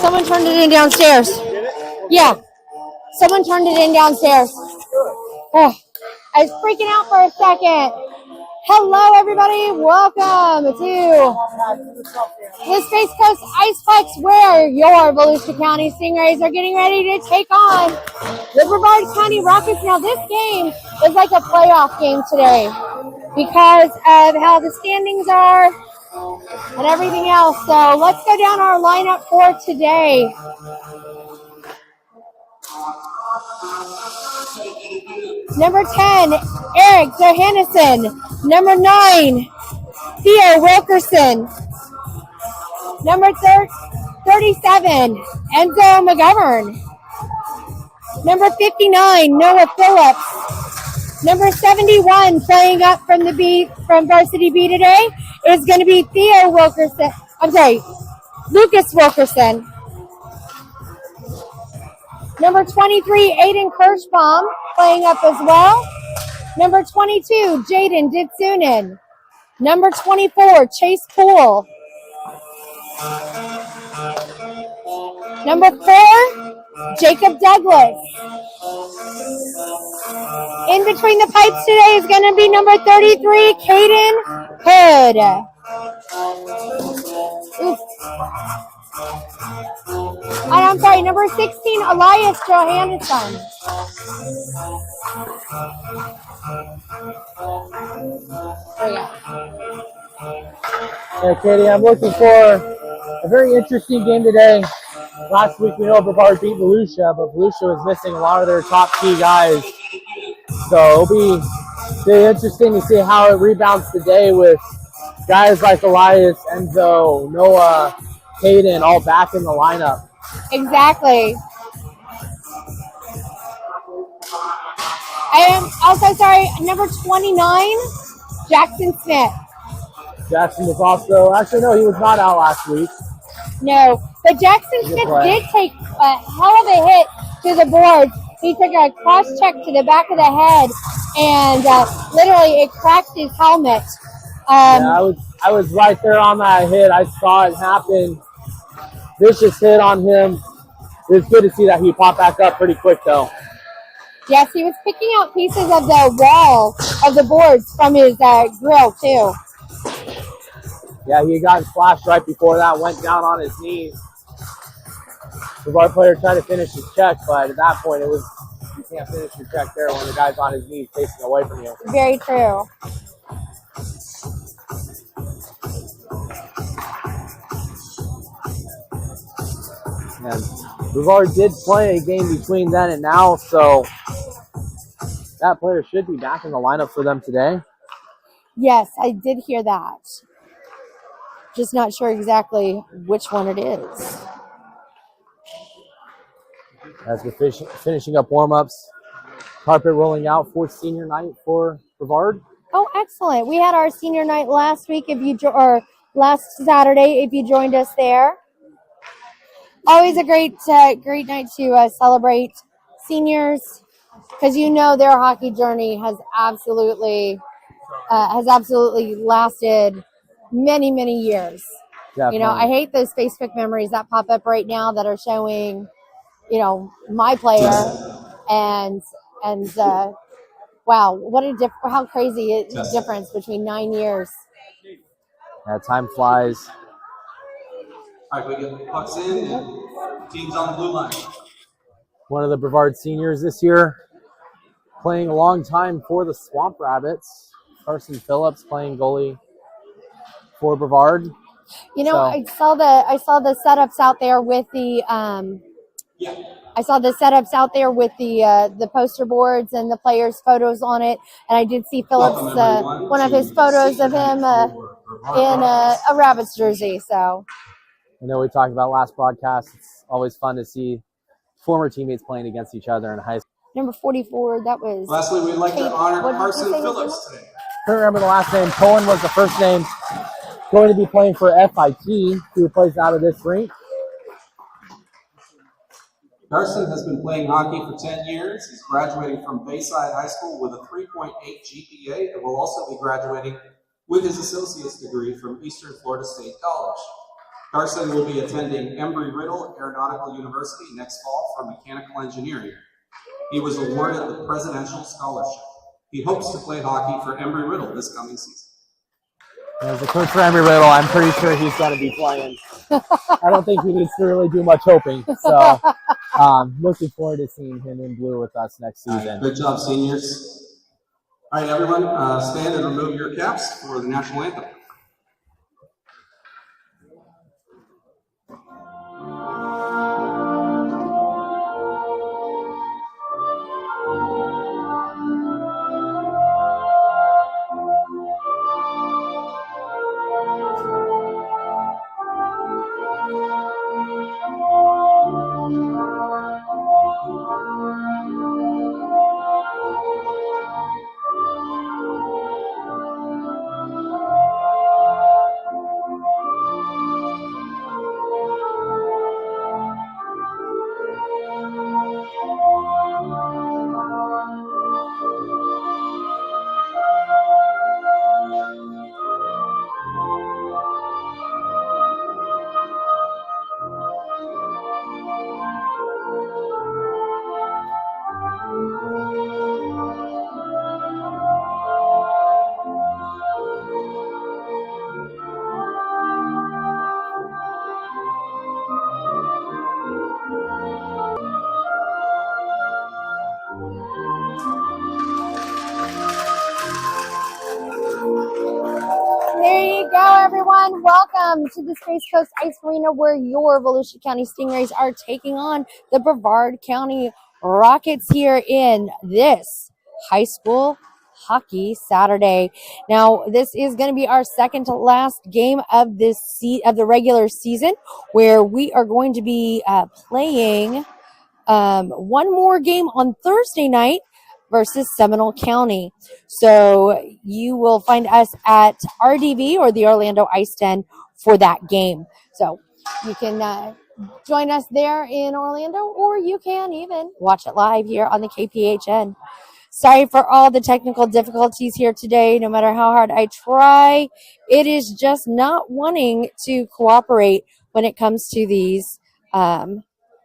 Someone turned it in downstairs. Yeah. Someone turned it in downstairs. Oh, I was freaking out for a second. Hello, everybody. Welcome to the Space Coast Iceplex, where your Volusia County Stingrays are getting ready to take on the Brevard County Rockets. Now, this game is like a playoff game today because of how the standings are and everything else. So let's go down our lineup for today. Number 10, Eric Johannesson. Number 9, Theo Wilkerson. Number 37, Enzo McGovern. Number 59, Noah Phillips. Number 71, playing up from Varsity B today, is going to be Theo Wilkerson. I'm sorry, Lucas Wilkerson. Number 23, Aiden Kirschbaum, playing up as well. Number 22, Jaden Ditsunen. Number 24, Chase Poole. Number 4, Jacob Douglas. In between the pipes today is going to be number 33, Caden Hood. Oops. And I'm sorry, number 16, Elias Johannesson. Hey, Katie, I'm looking for a very interesting game today. Last week, we know Brevard beat Volusia, but Volusia was missing a lot of their top key guys. So it'll be very interesting to see how it rebounds today with guys like Elias, Enzo, Noah, Caden all back in the lineup. Exactly. I am also sorry, number 29, Jackson Smith. Jackson was also, actually, no, he was not out last week. No, but Jackson Smith did take a hell of a hit to the board. He took a cross check to the back of the head, and literally it cracked his helmet. Yeah, I was right there on that hit. I saw it happen. Vicious hit on him. It was good to see that he popped back up pretty quick, though. Yes, he was picking out pieces of the wall of the boards from his grill, too. Yeah, he got splashed right before that, went down on his knees. The bar player tried to finish his check, but at that point, you can't finish your check there when the guy's on his knees facing away from you. Very true. And Brevard did play a game between then and now, so that player should be back in the lineup for them today. Yes, I did hear that. Just not sure exactly which one it is. As we're finishing up warm-ups, carpet rolling out for senior night for Brevard. Oh, excellent. We had our senior night last week, or last Saturday, if you joined us there. Always a great night to celebrate seniors, because their hockey journey has absolutely lasted many, many years. Definitely. I hate those Facebook memories that pop up right now that are showing, my player and wow, what a how crazy is the difference between 9 years. Yeah, time flies. All right, we get the pucks in, and team's on the blue line. One of the Brevard seniors this year, playing a long time for the Swamp Rabbits. Carson Phillips playing goalie for Brevard. You know, I saw the setups out there with the the poster boards and the players' photos on it, and I did see Phillips one of his photos of him in a Rabbits jersey. So I know we talked about last broadcast. It's always fun to see former teammates playing against each other in high school. Number 44, that was. Lastly, we'd like to honor Carson Phillips today. I can't remember the last name. Cohen was the first name. Going to be playing for FIT, who plays out of this rink. Carson has been playing hockey for 10 years. He's graduating from Bayside High School with a 3.8 GPA and will also be graduating with his associate's degree from Eastern Florida State College. Carson will be attending Embry-Riddle Aeronautical University next fall for mechanical engineering. He was awarded the Presidential Scholarship. He hopes to play hockey for Embry-Riddle this coming season. As a coach for Embry-Riddle, I'm pretty sure he's going to be playing. I don't think he needs to really do much hoping. So, looking forward to seeing him in blue with us next season. Right, good job, seniors. All right, everyone, stand and remove your caps for the national anthem. There you go, everyone. Welcome to the Space Coast Ice Arena, where your Volusia County Stingrays are taking on the Brevard County Rockets here in this high school hockey Saturday. Now, this is going to be our second to last game of the regular season, where we are going to be playing one more game on Thursday night versus Seminole County. So you will find us at RDV, or the Orlando Ice Den, for that game. So you can join us there in Orlando, or you can even watch it live here on the KPHN. Sorry for all the technical difficulties here today. No matter how hard I try, it is just not wanting to cooperate when it comes to these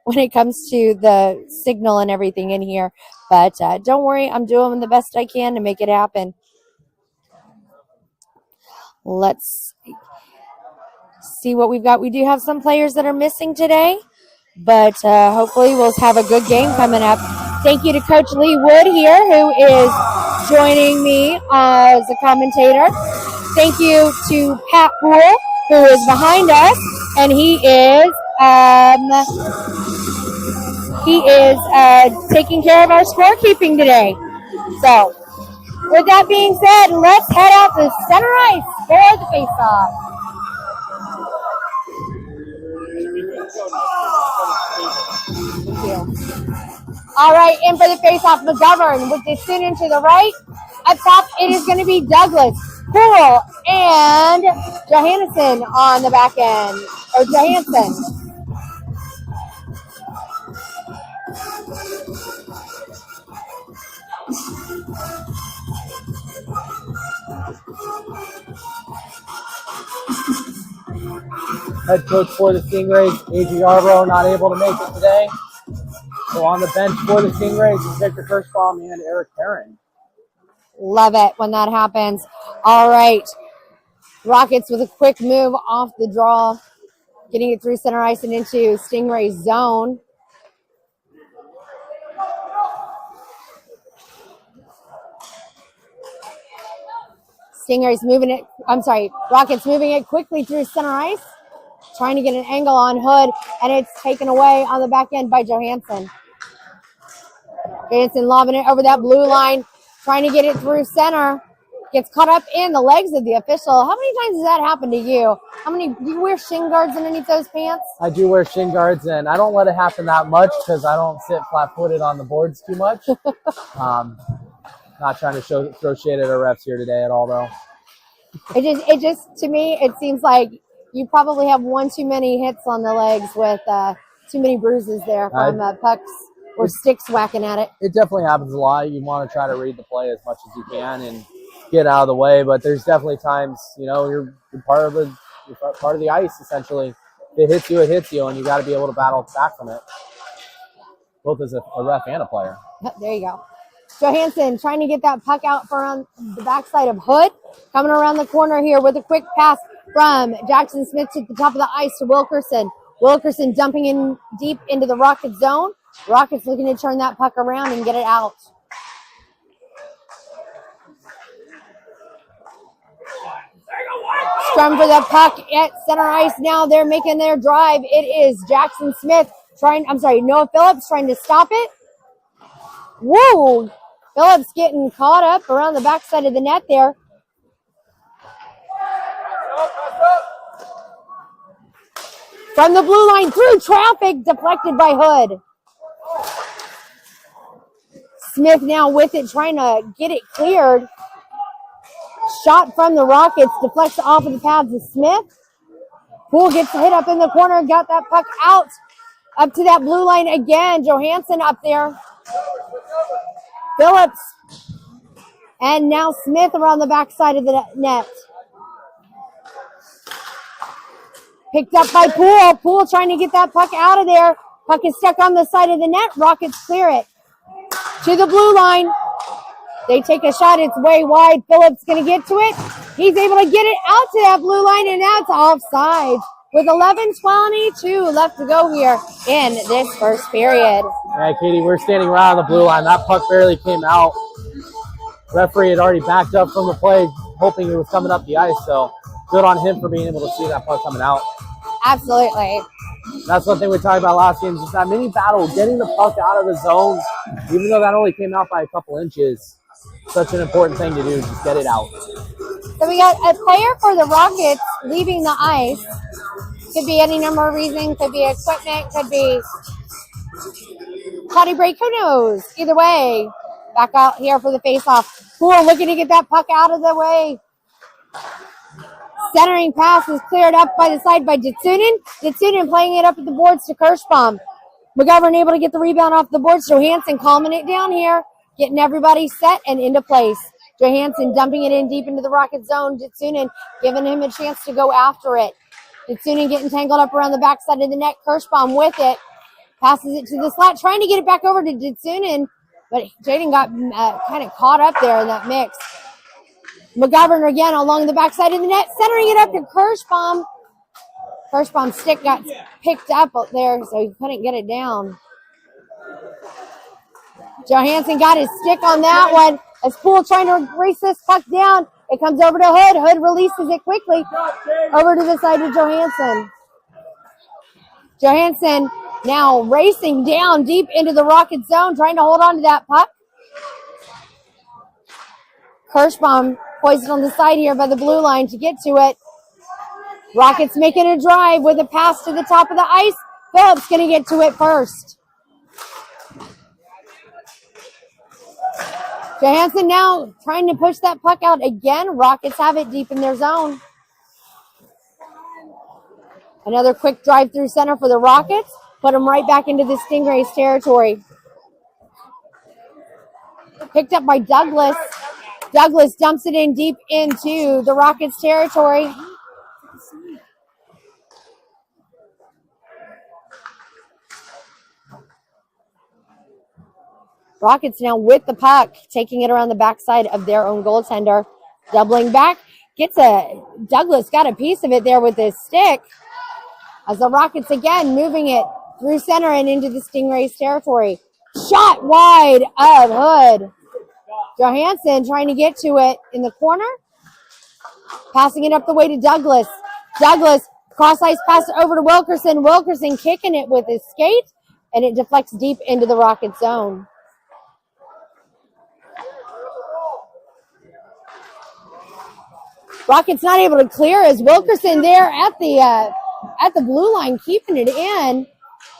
when it comes to the signal and everything in here. But don't worry, I'm doing the best I can to make it happen. Let's see what we've got. We do have some players that are missing today, but hopefully we'll have a good game coming up. Thank you to Coach Lee Wood here, who is joining me as a commentator. Thank you to Pat Poole, who is behind us, and he is taking care of our scorekeeping today. So, with that being said, let's head out to center ice for the face-off. Thank you. All right, in for the face-off, McGovern with the student to the right. Up top, it is going to be Douglas, Poole, and Johannesson on the back end, or Johansson. Head coach for the Stingrays, A.J. Yarbrough, not able to make it today. So on the bench for the Stingrays is Victor Kirschbaum and Eric Perrin. Love it when that happens. All right. Rockets with a quick move off the draw, getting it through center ice and into Stingray zone. Rockets moving it quickly through center ice, trying to get an angle on Hood, and it's taken away on the back end by Johansson. Johansson lobbing it over that blue line, trying to get it through center. Gets caught up in the legs of the official. How many times has that happened to you? Do you wear shin guards underneath those pants? I do wear shin guards, and I don't let it happen that much because I don't sit flat-footed on the boards too much. Not trying to throw shade at our refs here today at all, though. It just to me, it seems like you probably have one too many hits on the legs with too many bruises there from pucks or sticks whacking at it. It definitely happens a lot. You want to try to read the play as much as you can and get out of the way, but there's definitely times, you're part of the ice, essentially. If it hits you, and you got to be able to battle back from it, both as a ref and a player. There you go. Johansson trying to get that puck out from the backside of Hood. Coming around the corner here with a quick pass from Jackson Smith to the top of the ice to Wilkerson. Wilkerson dumping in deep into the Rocket zone. Rockets looking to turn that puck around and get it out. Strum for the puck at center ice now. They're making their drive. It is Jackson Smith Noah Phillips trying to stop it. Whoa! Phillips getting caught up around the backside of the net there. From the blue line through traffic, deflected by Hood. Smith now with it, trying to get it cleared. Shot from the Rockets, deflects off of the pads of Smith. Poole gets hit up in the corner, got that puck out. Up to that blue line again. Johansson up there. Phillips. And now Smith around the backside of the net. Picked up by Poole. Poole trying to get that puck out of there. Puck is stuck on the side of the net. Rockets clear it. To the blue line. They take a shot. It's way wide. Phillips going to get to it. He's able to get it out to that blue line, and that's offside. With 11:22 left to go here in this first period. Yeah, Katie, we're standing right on the blue line. That puck barely came out. Referee had already backed up from the play, hoping it was coming up the ice. So good on him for being able to see that puck coming out. Absolutely. That's one thing we talked about last game, just that mini battle, getting the puck out of the zone, even though that only came out by a couple inches. Such an important thing to do, just get it out. So we got a player for the Rockets leaving the ice. Could be any number of reasons, could be equipment, could be potty break, who knows? Either way, back out here for the face-off. Poole looking to get that puck out of the way. Centering pass is cleared up by the side by Ditsunen. Ditsunen playing it up at the boards to Kirschbaum. McGovern able to get the rebound off the boards. Johansson calming it down here, getting everybody set and into place. Johansson dumping it in deep into the Rocket zone. Ditsunen giving him a chance to go after it. Ditsunen getting tangled up around the backside of the net. Kirschbaum with it. Passes it to the slot, trying to get it back over to Ditsunen, but Jaden got kind of caught up there in that mix. McGovern again along the backside of the net, centering it up to Kirschbaum. Kirschbaum's stick got picked up there, so he couldn't get it down. Johansson got his stick on that one. As Poole trying to race this puck down, it comes over to Hood. Hood releases it quickly over to the side of Johansson. Johansson now racing down deep into the Rocket zone, trying to hold on to that puck. Kirschbaum poised on the side here by the blue line to get to it. Rockets making a drive with a pass to the top of the ice. Phillips going to get to it first. Johansson now trying to push that puck out again. Rockets have it deep in their zone. Another quick drive through center for the Rockets. Put them right back into the Stingrays territory. Picked up by Douglas. Douglas dumps it in deep into the Rockets territory. Rockets now with the puck, taking it around the backside of their own goaltender. Doubling back, Douglas got a piece of it there with his stick. As the Rockets again moving it through center and into the Stingrays territory. Shot wide of Hood. Johansson trying to get to it in the corner. Passing it up the way to Douglas. Douglas, cross ice pass over to Wilkerson. Wilkerson kicking it with his skate, and it deflects deep into the Rocket zone. Rockets not able to clear as Wilkerson there at the blue line, keeping it in.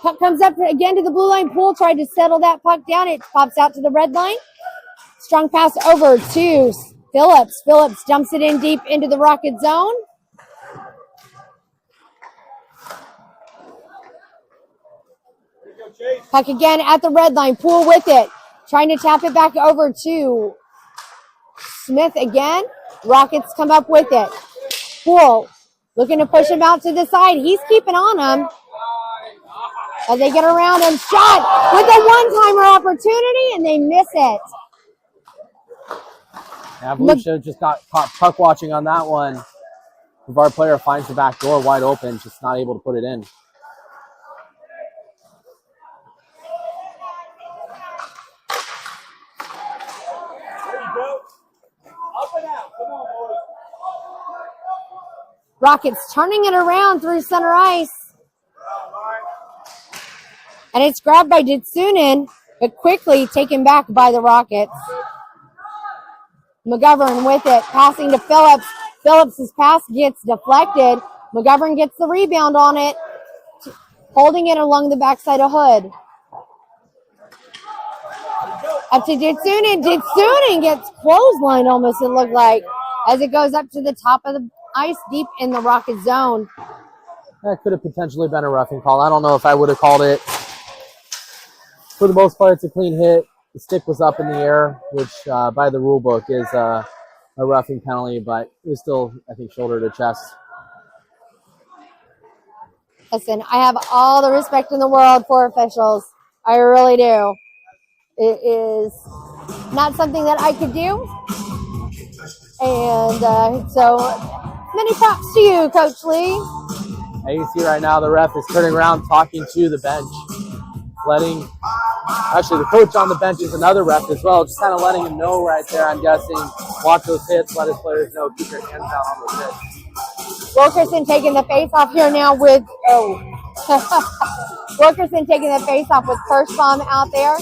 Puck comes up again to the blue line. Poole tried to settle that puck down. It pops out to the red line. Strong pass over to Phillips. Phillips dumps it in deep into the Rocket zone. Puck again at the red line. Poole with it. Trying to tap it back over to Smith again. Rockets come up with it. Poole looking to push him out to the side. He's keeping on him. As they get around him. Shot with a one-timer opportunity, and they miss it. Yeah, Volusia just got caught puck watching on that one. Brevard player finds the back door wide open, just not able to put it in. Rockets turning it around through center ice. And it's grabbed by Ditsunin, but quickly taken back by the Rockets. McGovern with it, passing to Phillips. Phillips' pass gets deflected. McGovern gets the rebound on it, holding it along the backside of Hood. Up to Ditsunin. Ditsunin gets clotheslined almost, it looked like, as it goes up to the top of the ice deep in the Rocket zone. That could have potentially been a roughing call. I don't know if I would have called it. For the most part, it's a clean hit. The stick was up in the air, which by the rule book is a roughing penalty, but it was still, I think, shoulder to chest. Listen, I have all the respect in the world for officials. I really do. It is not something that I could do. And so many props to you, Coach Lee. As you see right now, the ref is turning around, talking to the bench. Actually, the coach on the bench is another ref as well, just kind of letting him know right there, I'm guessing. Watch those hits, let his players know, keep your hands down on those hits. Wilkerson taking the face off here now with, Wilkerson taking the face off with Kirschbaum out there.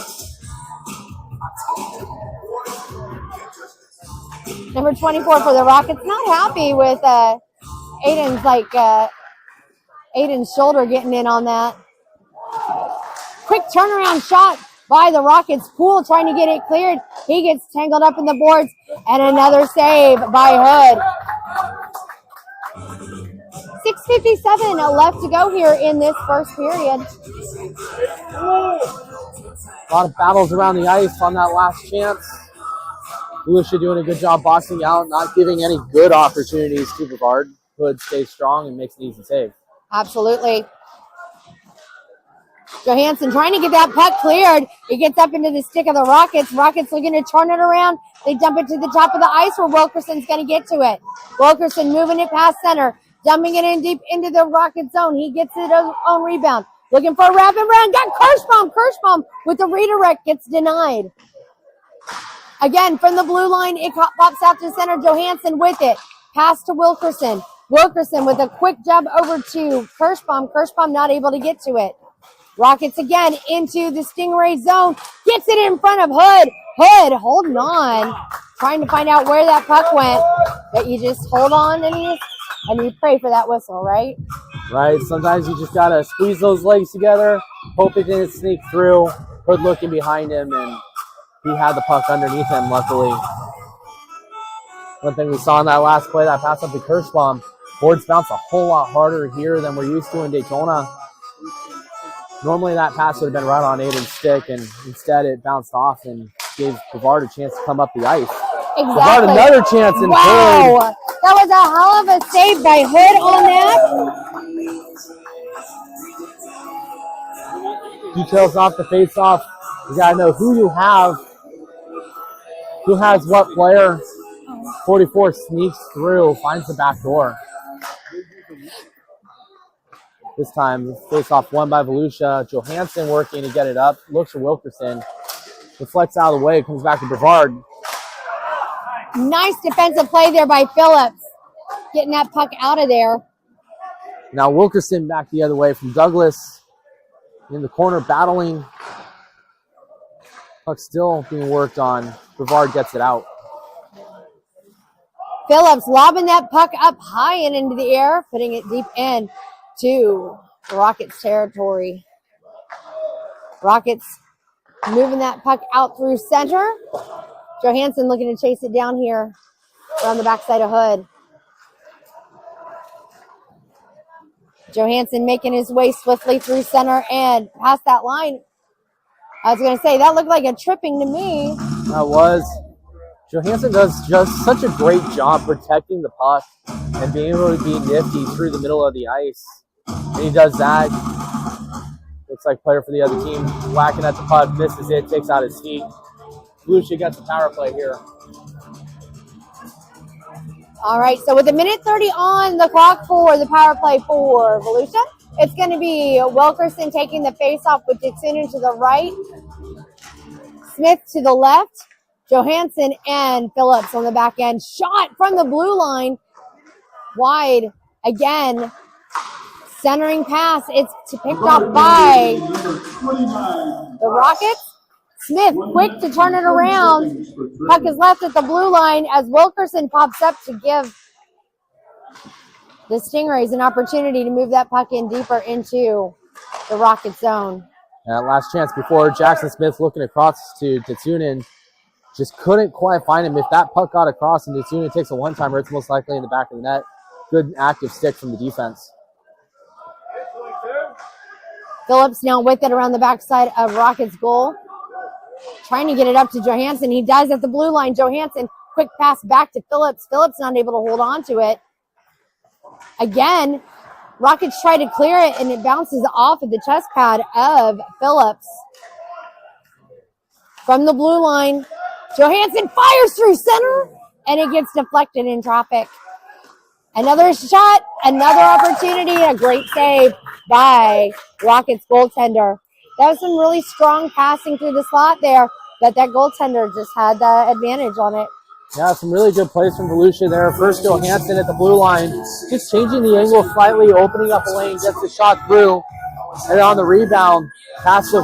Number 24 for the Rockets, not happy with Aiden's shoulder getting in on that. Quick turnaround shot by the Rockets. Poole trying to get it cleared. He gets tangled up in the boards, and another save by Hood. 6:57 left to go here in this first period. A lot of battles around the ice on that last chance. Volusia doing a good job boxing out, not giving any good opportunities to Brevard. Hood stays strong and makes an easy save. Absolutely. Johansson trying to get that puck cleared. It gets up into the stick of the Rockets. Rockets looking to turn it around. They dump it to the top of the ice where Wilkerson's going to get to it. Wilkerson moving it past center, dumping it in deep into the Rocket zone. He gets it on rebound. Looking for a wrap and round. Got Kirschbaum. Kirschbaum with the redirect gets denied. Again, from the blue line, it pops out to center. Johansson with it. Pass to Wilkerson. Wilkerson with a quick jump over to Kirschbaum. Kirschbaum not able to get to it. Rockets again into the Stingray zone. Gets it in front of Hood. Hood holding on. Trying to find out where that puck went. But you just hold on and you pray for that whistle, right? Right. Sometimes you just got to squeeze those legs together. Hope it didn't sneak through. Hood looking behind him, and he had the puck underneath him, luckily. One thing we saw in that last play, that pass up to Kirschbaum, boards bounce a whole lot harder here than we're used to in Daytona. Normally that pass would have been right on Aiden's stick, and instead it bounced off and gave Brevard a chance to come up the ice. Exactly. Brevard another chance in wow. Hood. That was a hell of a save by Hood on that. Details off the face-off. You gotta know who you have, who has what player. 44 sneaks through, finds the back door. This time, face off won by Volusia. Johansson working to get it up. Looks for Wilkerson. Deflects out of the way. Comes back to Brevard. Nice defensive play there by Phillips. Getting that puck out of there. Now Wilkerson back the other way from Douglas. In the corner battling. Puck still being worked on. Brevard gets it out. Phillips lobbing that puck up high and into the air, putting it deep in to Rockets territory. Rockets moving that puck out through center. Johansson looking to chase it down here around the backside of Hood. Johansson making his way swiftly through center and past that line. I was going to say, that looked like a tripping to me. That was. Johansson does just such a great job protecting the puck and being able to be nifty through the middle of the ice. And he does that. Looks like player for the other team whacking at the puck, misses it, takes out his feet. Volusia gets the power play here. All right, so with a minute 30 on the clock for the power play for Volusia, it's going to be Wilkerson taking the face-off with Dixon to the right, Smith to the left, Johansson and Phillips on the back end. Shot from the blue line. Wide again. Centering pass. It's picked up by the Rockets. Smith quick to turn it around. Puck is left at the blue line as Wilkerson pops up to give the Stingrays an opportunity to move that puck in deeper into the Rocket zone. And last chance before Jackson Smith looking across to Tatsunin. Just couldn't quite find him. If that puck got across and Tatsunin takes a one-timer, it's most likely in the back of the net. Good active stick from the defense. Phillips now with it around the backside of Rockets' goal. Trying to get it up to Johansson. He does at the blue line. Johansson, quick pass back to Phillips. Phillips not able to hold on to it. Again, Rockets try to clear it, and it bounces off of the chest pad of Phillips. From the blue line, Johansson fires through center, and it gets deflected in traffic. Another shot, another opportunity, a great save by Rockets goaltender. That was some really strong passing through the slot there, but that goaltender just had the advantage on it. Yeah, some really good plays from Volusia there. First Johansson at the blue line, just changing the angle slightly, opening up a lane, gets the shot through. And on the rebound, pass from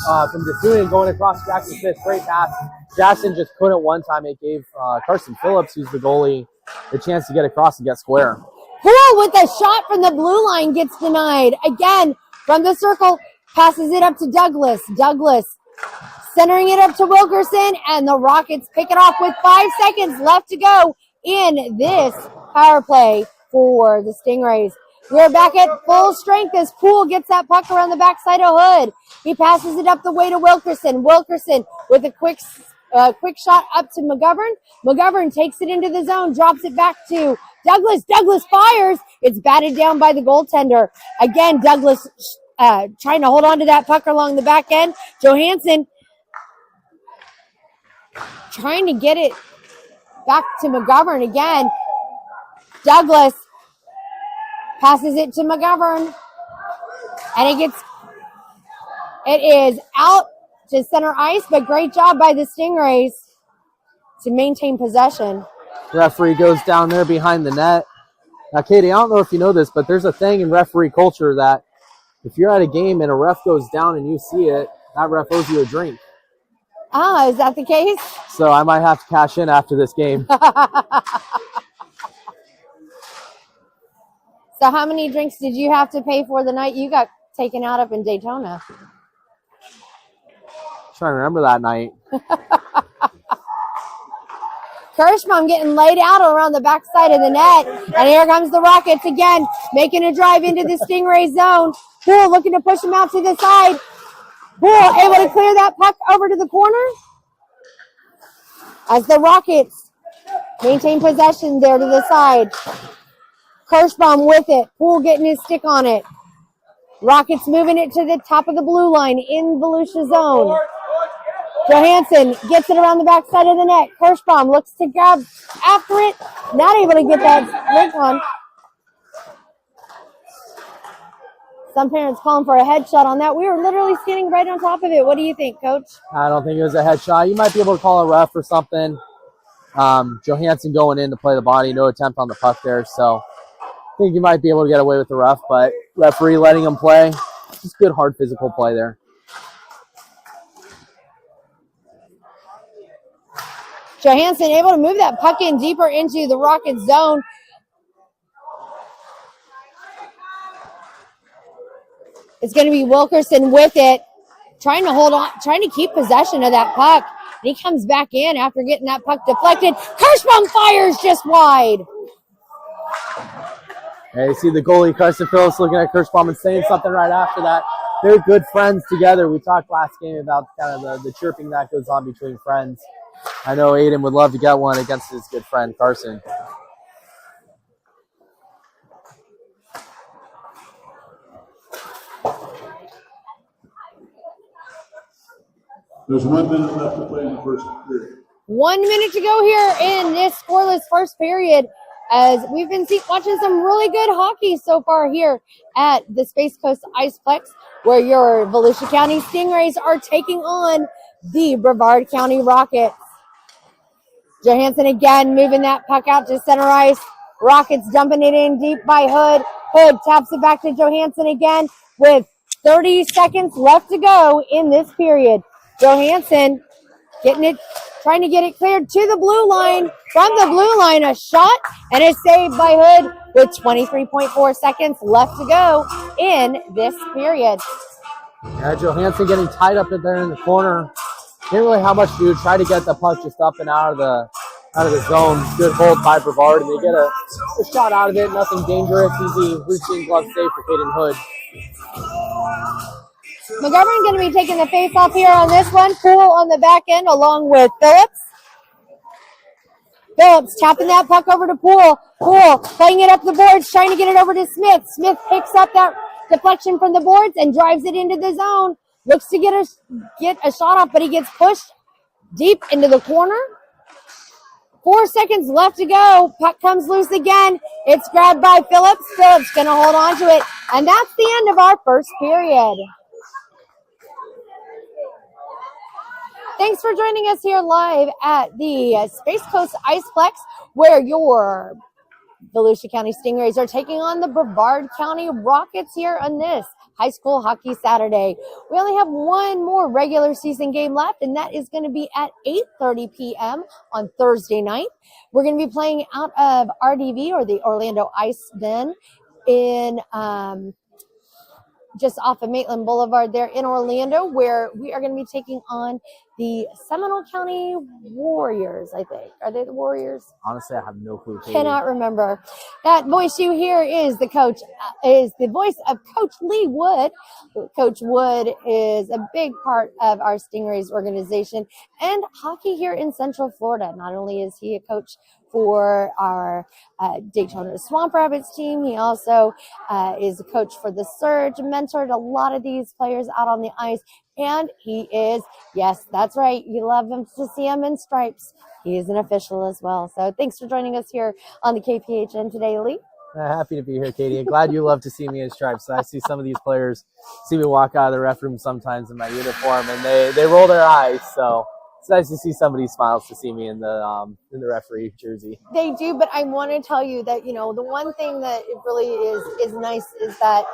Dasunin going across Jackson Smith. Great pass. Jackson just couldn't one time. It gave Carson Phillips, who's the goalie, the chance to get across and get square. Poole with a shot from the blue line gets denied. Again, from the circle, passes it up to Douglas. Douglas centering it up to Wilkerson, and the Rockets pick it off with 5 seconds left to go in this power play for the Stingrays. We're back at full strength as Poole gets that puck around the backside of Hood. He passes it up the way to Wilkerson. Wilkerson with a quick shot up to McGovern. McGovern takes it into the zone, drops it back to Douglas. Douglas fires. It's batted down by the goaltender. Again, Douglas trying to hold on to that puck along the back end. Johansson trying to get it back to McGovern again. Douglas passes it to McGovern, and it is out to center ice, but great job by the Stingrays to maintain possession. Referee goes down there behind the net. Now, Katie, I don't know if you know this, but there's a thing in referee culture that if you're at a game and a ref goes down and you see it, that ref owes you a drink. Ah, is that the case? So I might have to cash in after this game. So how many drinks did you have to pay for the night you got taken out up in Daytona? Trying to remember that night. Kirschbaum getting laid out around the backside of the net. And here comes the Rockets again, making a drive into the Stingray zone. Poole looking to push him out to the side. Poole able to clear that puck over to the corner. As the Rockets maintain possession there to the side. Kirschbaum with it. Poole getting his stick on it. Rockets moving it to the top of the blue line in Volusia zone. Johansson gets it around the backside of the net. Kirschbaum looks to grab after it. Not able to get that link on. Some parents calling for a headshot on that. We were literally standing right on top of it. What do you think, Coach? I don't think it was a headshot. You might be able to call a ref or something. Johansson going in to play the body. No attempt on the puck there. So I think you might be able to get away with the ref, but referee letting him play. Just good, hard physical play there. Johansson able to move that puck in deeper into the Rocket zone. It's going to be Wilkerson with it, trying to hold on, trying to keep possession of that puck. And he comes back in after getting that puck deflected. Kirschbaum fires just wide. Yeah, you see the goalie, Carson Phillips, looking at Kirschbaum and saying something right after that. They're good friends together. We talked last game about kind of the chirping that goes on between friends. I know Aiden would love to get one against his good friend, Carson. There's 1 minute left to play in the first period. 1 minute to go here in this scoreless first period, as we've been watching some really good hockey so far here at the Space Coast Iceplex, where your Volusia County Stingrays are taking on the Brevard County Rockets. Johansson again moving that puck out to center ice. Rockets dumping it in deep by Hood. Hood taps it back to Johansson again with 30 seconds left to go in this period. Johansson getting it, trying to get it cleared to the blue line. From the blue line, a shot and a save by Hood with 23.4 seconds left to go in this period. Yeah, Johansson getting tied up in there in the corner. Didn't really have much to do. Try to get the puck just up and out of the zone. Good hold by Brevard, and they get a shot out of it. Nothing dangerous. Easy reaching glove save for Caden Hood. McGovern going to be taking the face-off here on this one. Poole on the back end along with Phillips. Phillips tapping that puck over to Poole. Poole playing it up the boards, trying to get it over to Smith. Smith picks up that deflection from the boards and drives it into the zone. Looks to get a shot off, but he gets pushed deep into the corner. 4 seconds left to go. Puck comes loose again. It's grabbed by Phillips. Phillips going to hold on to it. And that's the end of our first period. Thanks for joining us here live at the Space Coast Iceplex, where your Volusia County Stingrays are taking on the Brevard County Rockets here on this high school hockey Saturday. We only have one more regular season game left, and that is going to be at 8:30 p.m. on Thursday night. We're going to be playing out of RDV, or the Orlando Ice Den, in just off of Maitland Boulevard there in Orlando, where we are going to be taking on the Seminole County Warriors, I think. Are they the Warriors? Honestly, I have no clue. Cannot remember. That voice you hear is the voice of Coach Lee Wood. Coach Wood is a big part of our Stingrays organization and hockey here in Central Florida. Not only is he a coach for our Daytona Swamp Rabbits team, he also is a coach for the Surge, mentored a lot of these players out on the ice, and he is, yes, that's right, you love him to see him in stripes. He is an official as well. So thanks for joining us here on the KPHN today, Lee. Happy to be here, Katie. Glad you love to see me in stripes. I see some of these players see me walk out of the ref room sometimes in my uniform, and they roll their eyes, so it's nice to see somebody smiles to see me in the referee jersey. They do, but I want to tell you that, the one thing that it really is nice is that,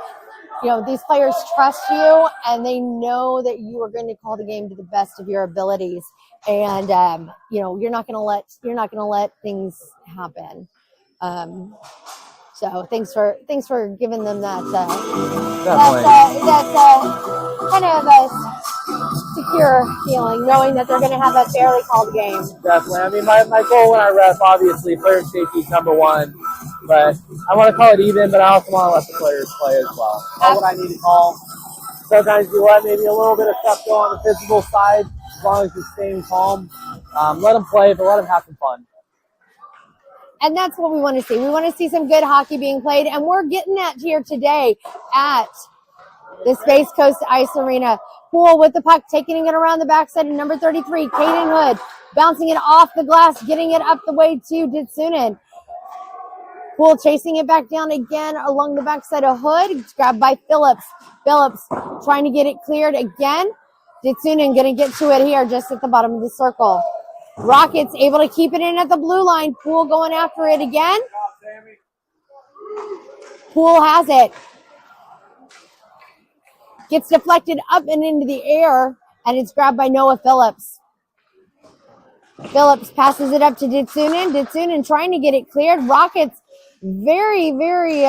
these players trust you and they know that you are going to call the game to the best of your abilities. And, you're not going to let things happen. So thanks for giving them that, kind of a secure feeling, knowing that they're going to have a fairly called game. Definitely. I mean, my goal when I ref, obviously, player safety is number one. But I want to call it even, but I also want to let the players play as well. Call what I need to call. Sometimes you let maybe a little bit of stuff go on the physical side, as long as you're staying calm. Let them play, but let them have some fun. And that's what we want to see. We want to see some good hockey being played, and we're getting that here today at the Space Coast Ice Arena. Poole with the puck, taking it around the backside of number 33, Caden Hood, bouncing it off the glass, getting it up the way to Ditsunen. Poole chasing it back down again along the backside of Hood. It's grabbed by Phillips. Phillips trying to get it cleared again. Ditsunen going to get to it here just at the bottom of the circle. Rockets able to keep it in at the blue line. Poole going after it again. Poole has it. Gets deflected up and into the air, and it's grabbed by Noah Phillips. Phillips passes it up to Ditsunen. Ditsunen trying to get it cleared. Rockets, very, very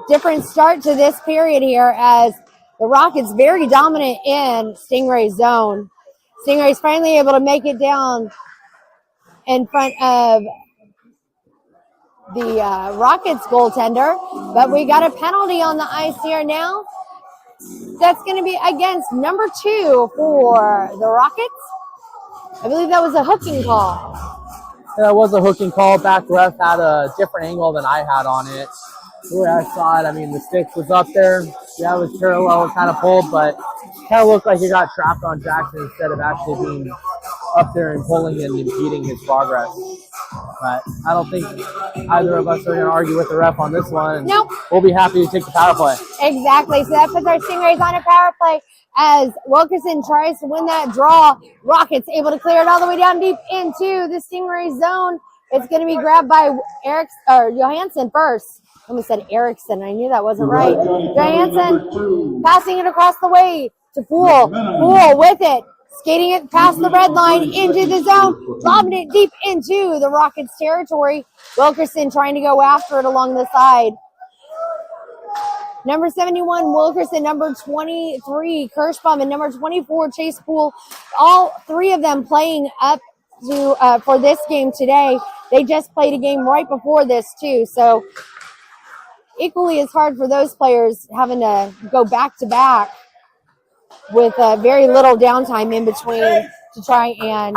different start to this period here as the Rockets very dominant in Stingray zone. Stingrays finally able to make it down in front of the Rockets goaltender, but we got a penalty on the ice here now. That's going to be against number 2 for the Rockets. I believe that was a hooking call. Yeah, it was a hooking call. Back ref had a different angle than I had on it. The way I saw it, I mean, the stick was up there. Yeah, it was parallel, it kind of pulled, but it kind of looked like it got trapped on Jackson instead of actually being up there and pulling and impeding his progress. But I don't think either of us are going to argue with the ref on this one. Nope. We'll be happy to take the power play. Exactly. So that puts our Stingrays on a power play as Wilkerson tries to win that draw. Rockets able to clear it all the way down deep into the Stingray zone. It's going to be grabbed by Johansson first. I almost said Erickson. I knew that wasn't right. Johansson passing it across the way to Poole. Poole with it. Skating it past the red line into the zone, lobbing it deep into the Rockets' territory. Wilkerson trying to go after it along the side. Number 71, Wilkerson. Number 23, Kirschbaum. And number 24, Chase Poole. All three of them playing up to for this game today. They just played a game right before this, too. So equally as hard for those players having to go back-to-back with very little downtime in between to try and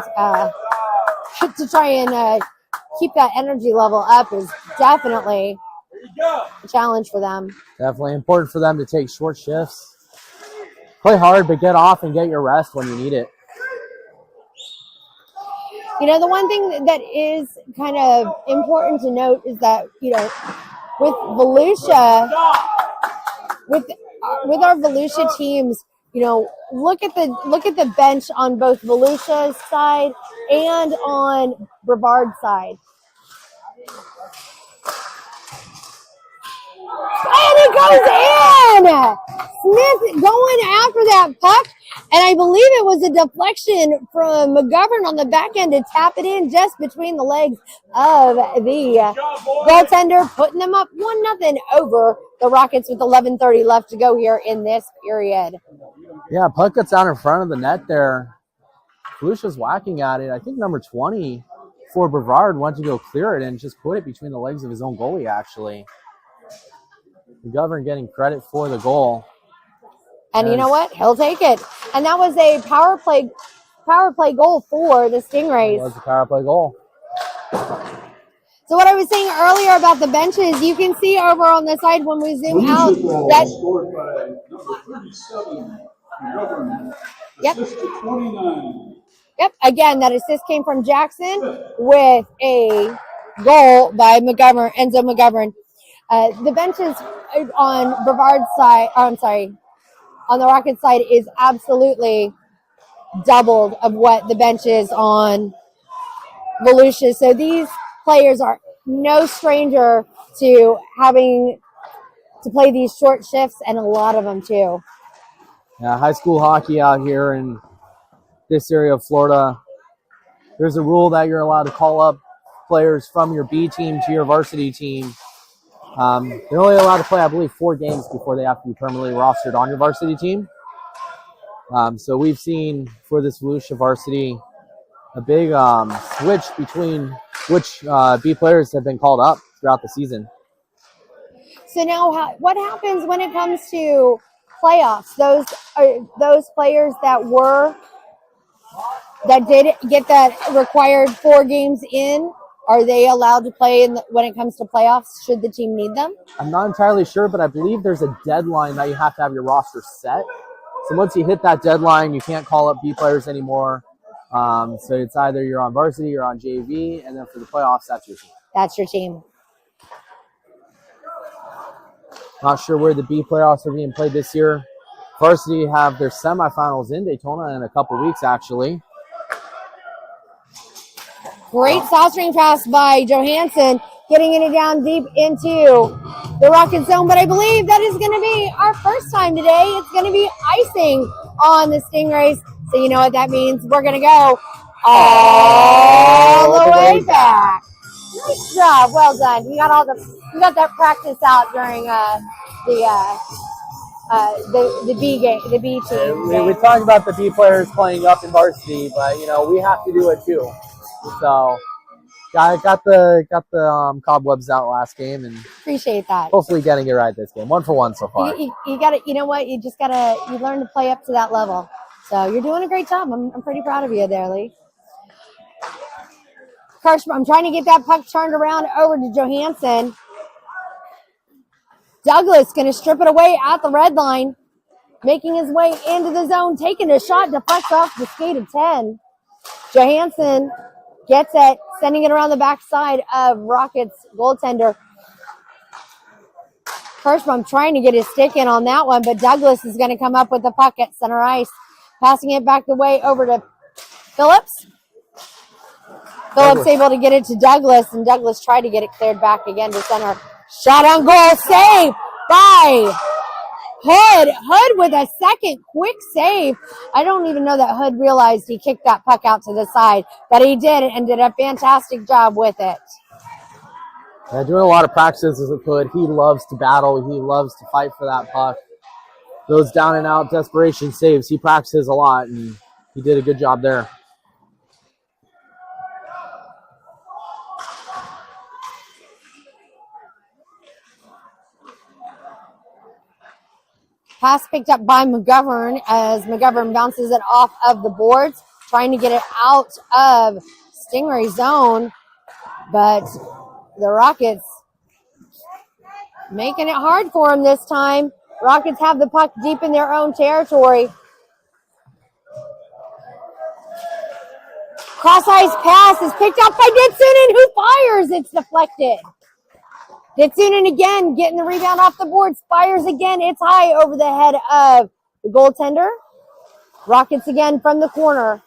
keep that energy level up is definitely a challenge for them. Definitely important for them to take short shifts. Play hard, but get off and get your rest when you need it. You know, the one thing that is kind of important to note is that, you know, with Volusia, with our Volusia teams, you know, look at the bench on both Volusia's side and on Brevard's side. And it goes in! Smith going after that puck, and I believe it was a deflection from McGovern on the back end to tap it in just between the legs of the goaltender, putting them up 1-0 over the Rockets with 11:30 left to go here in this period. Yeah, puck gets out in front of the net there. Felicia's whacking at it. I think number 20 for Brevard went to go clear it and just put it between the legs of his own goalie, actually. McGovern getting credit for the goal. And you know what? He'll take it. And that was a power play goal for the Stingrays. It was a power play goal. So what I was saying earlier about the benches, you can see over on the side when we zoom out that scored by number 37, McGovern. Yep. Assist to 29. Yep. Again, that assist came from Jackson with a goal by McGovern, Enzo McGovern. The benches on Brevard's side, on the Rockets side is absolutely doubled of what the bench is on Volusia. So these players are no stranger to having to play these short shifts, and a lot of them too. Yeah, high school hockey out here in this area of Florida, there's a rule that you're allowed to call up players from your B team to your varsity team. They're only allowed to play, I believe, 4 games before they have to be permanently rostered on your varsity team. So we've seen for this Volusia varsity a big switch between which B players have been called up throughout the season. So now, what happens when it comes to playoffs? Those players that did get that required 4 games in Are they allowed to play when it comes to playoffs? Should the team need them? I'm not entirely sure, but I believe there's a deadline that you have to have your roster set. So once you hit that deadline, you can't call up B players anymore. So it's either you're on varsity or on JV, and then for the playoffs, that's your team. That's your team. Not sure where the B playoffs are being played this year. Varsity have their semifinals in Daytona in a couple weeks, actually. Great saucering pass by Johansson, getting it down deep into the Rocket zone. But I believe that is going to be our first time today. It's going to be icing on the Stingrays. So you know what that means. We're going to go all the way back. Nice job. Well done. You got that practice out during the B game, the B team. We talked about the B players playing up in varsity, but we have to do it too. So, I got the cobwebs out last game, and appreciate that. Hopefully, getting it right this game. 1 for 1 so far. You got to. You know what? You just gotta. You learn to play up to that level. So you're doing a great job. I'm pretty proud of you there, Lee. Karshma, I'm trying to get that puck turned around over to Johansson. Douglas going to strip it away at the red line, making his way into the zone, taking a shot, deflects off the skate of 10. Johansson gets it, sending it around the backside of Rockets goaltender. Kirschbaum trying to get his stick in on that one, but Douglas is going to come up with the puck at center ice, passing it back the way over to Phillips. Phillips able to get it to Douglas, and Douglas tried to get it cleared back again to center. Shot on goal, save by Hood. Hood with a second quick save. I don't even know that Hood realized he kicked that puck out to the side, but he did and did a fantastic job with it. Yeah, doing a lot of practices with Hood. He loves to battle. He loves to fight for that puck. Those down and out desperation saves. He practices a lot, and he did a good job there. Pass picked up by McGovern as McGovern bounces it off of the boards, trying to get it out of Stingray zone. But the Rockets making it hard for him this time. Rockets have the puck deep in their own territory. Cross-ice pass is picked up by Ditsunen, who fires. It's deflected. Ditsunen again getting the rebound off the boards, fires again. It's high over the head of the goaltender. Rockets again from the corner.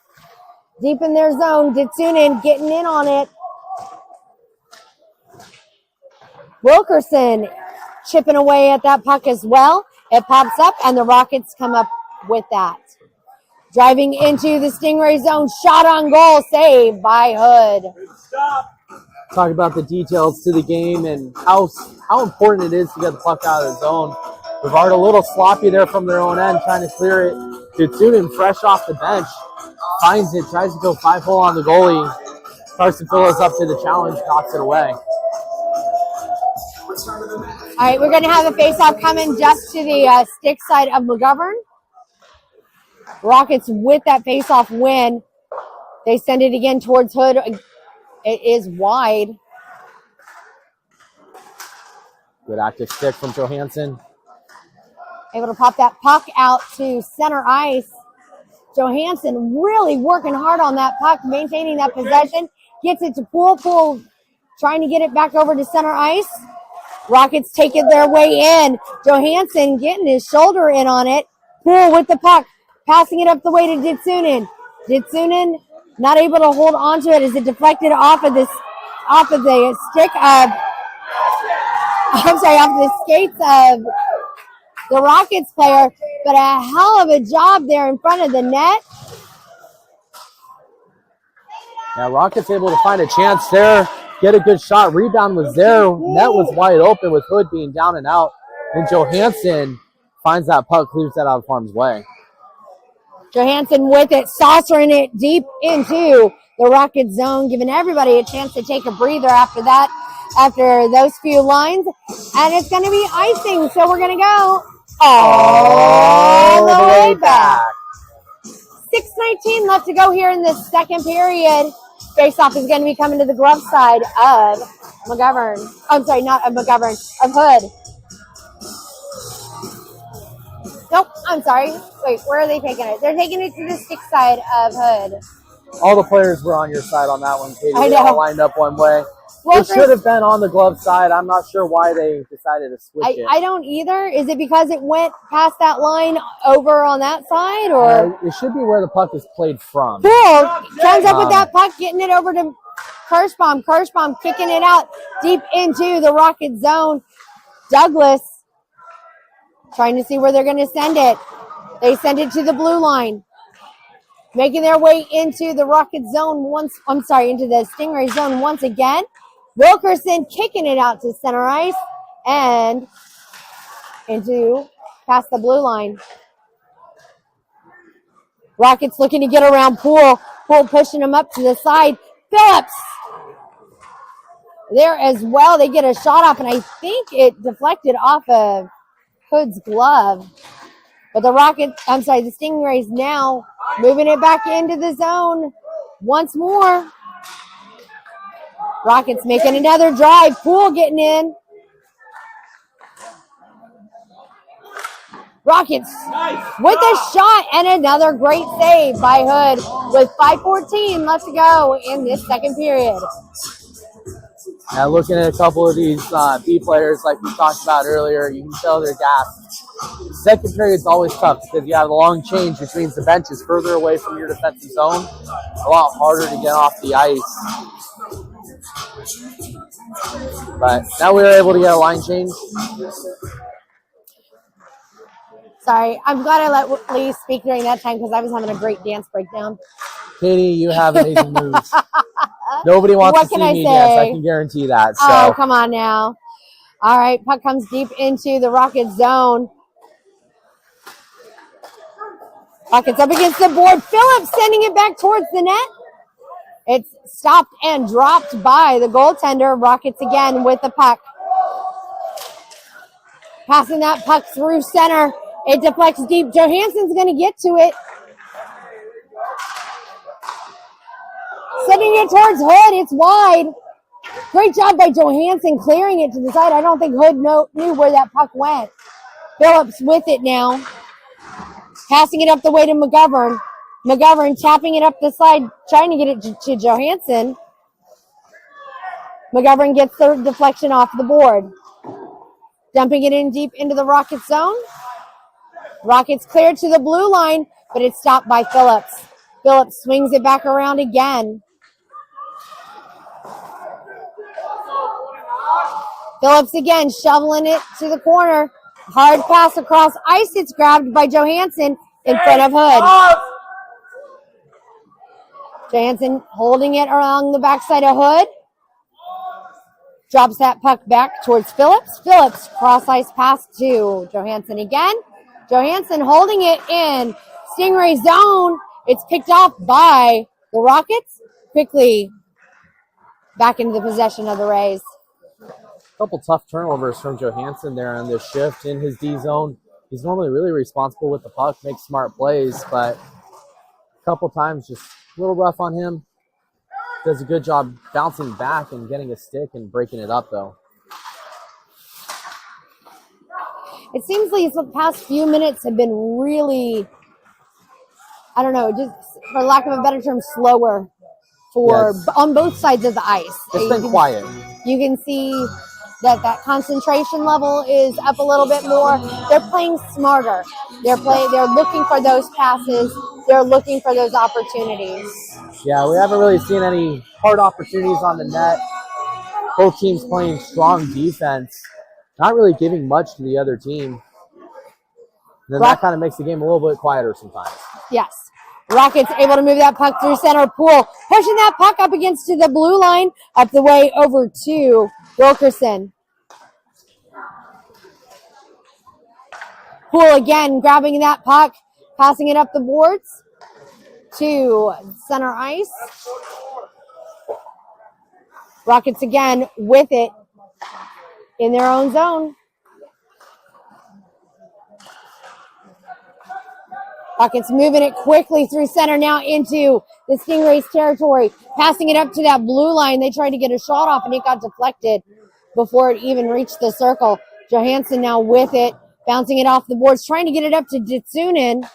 Deep in their zone, Ditsunen getting in on it. Wilkerson chipping away at that puck as well. It pops up, and the Rockets come up with that. Driving into the Stingray zone, shot on goal, saved by Hood. Stop. Talk about the details to the game and how important it is to get the puck out of the zone. Brevard a little sloppy there from their own end, trying to clear it. Ditsunen fresh off the bench, finds it, tries to go 5-hole on the goalie. Carson Phillips up to the challenge, knocks it away. All right, we're going to have a face-off coming just to the stick side of McGovern. Rockets with that face-off win. They send it again towards Hood. It is wide. Good active stick from Johansson. Able to pop that puck out to center ice. Johansson really working hard on that puck, maintaining that possession. Gets it to Poole, trying to get it back over to center ice. Rockets take it their way in. Johansson getting his shoulder in on it. Poole with the puck, passing it up the way to Ditsunen. Ditsunen not able to hold on to it as it deflected off of the stick of, off the skates of the Rockets player, but a hell of a job there in front of the net. Yeah, Rockets able to find a chance there, get a good shot. Rebound was there. Net was wide open with Hood being down and out. And Johansson finds that puck, clears that out of harm's way. Johansson with it, saucering it deep into the Rocket zone, giving everybody a chance to take a breather after that, after those few lines. And it's going to be icing, so we're going to go all the way back. 6:19 left to go here in the second period. Face-off is going to be coming to the glove side of McGovern. I'm sorry, not of McGovern, of Hood. Nope, I'm sorry. Wait, where are they taking it? They're taking it to the stick side of Hood. All the players were on your side on that one, Katie. I They know. all lined up one way. Well, It should have been on the glove side. I'm not sure why they decided to switch it. I don't either. Is it because it went past that line over on that side, or It should be where the puck is played from. Poole comes up with that puck, getting it over to Kirschbaum. Kirschbaum kicking it out deep into the Rocket zone. Douglas trying to see where they're going to send it. They send it to the blue line. Making their way into the Rocket zone into the Stingray zone once again. Wilkerson kicking it out to center ice and into past the blue line. Rockets looking to get around Poole. Poole pushing him up to the side. Phillips there as well. They get a shot off, and I think it deflected off of Hood's glove. But the Stingrays now moving it back into the zone once more. Rockets making another drive. Poole getting in. Rockets with a shot and another great save by Hood with 5:14 left to go in this second period. Now, looking at a couple of these B players, like we talked about earlier, you can tell they're gassed. Second period is always tough because you have a long change, which means the bench is further away from your defensive zone. A lot harder to get off the ice. But now we were able to get a line change. Sorry, I'm glad I let Lee speak during that time because I was having a great dance breakdown. Katie, you have amazing moves. Nobody wants to see me dance. I can guarantee that. So. Oh, come on now. All right, puck comes deep into the Rocket zone. Rockets up against the board. Phillips sending it back towards the net. It's stopped and dropped by the goaltender. Rockets again with the puck. Passing that puck through center. It deflects deep. Johansson's going to get to it. Sending it towards Hood. It's wide. Great job by Johansson clearing it to the side. I don't think Hood knew where that puck went. Phillips with it now. Passing it up the way to McGovern. McGovern tapping it up the side, trying to get it to Johansson. McGovern gets the deflection off the board. Dumping it in deep into the Rocket zone. Rockets cleared to the blue line, but it's stopped by Phillips. Phillips swings it back around again. Phillips again shoveling it to the corner. Hard pass across ice. It's grabbed by Johansson in front of Hood. Johansson holding it along the backside of Hood. Drops that puck back towards Phillips. Phillips cross ice pass to Johansson again. Johansson holding it in Stingray zone. It's picked off by the Rockets. Quickly back into the possession of the Rays. A couple tough turnovers from Johansson there on this shift in his D zone. He's normally really responsible with the puck, makes smart plays, but a couple times just a little rough on him. Does a good job bouncing back and getting a stick and breaking it up, though. It seems like the past few minutes have been really, I don't know, just for lack of a better term, slower on both sides of the ice. It's been quiet. You can see that concentration level is up a little bit more. They're playing smarter. They're looking for those passes. They're looking for those opportunities. Yeah, we haven't really seen any hard opportunities on the net. Both teams playing strong defense. Not really giving much to the other team. Then that kind of makes the game a little bit quieter sometimes. Yes. Rockets able to move that puck through center. Poole pushing that puck up against the blue line, up the way over to Wilkerson. Poole again grabbing that puck, passing it up the boards to center ice. Rockets again with it in their own zone. Rockets moving it quickly through center now into the Stingrays territory. Passing it up to that blue line. They tried to get a shot off and it got deflected before it even reached the circle. Johansson now with it, bouncing it off the boards, trying to get it up to Ditsunen.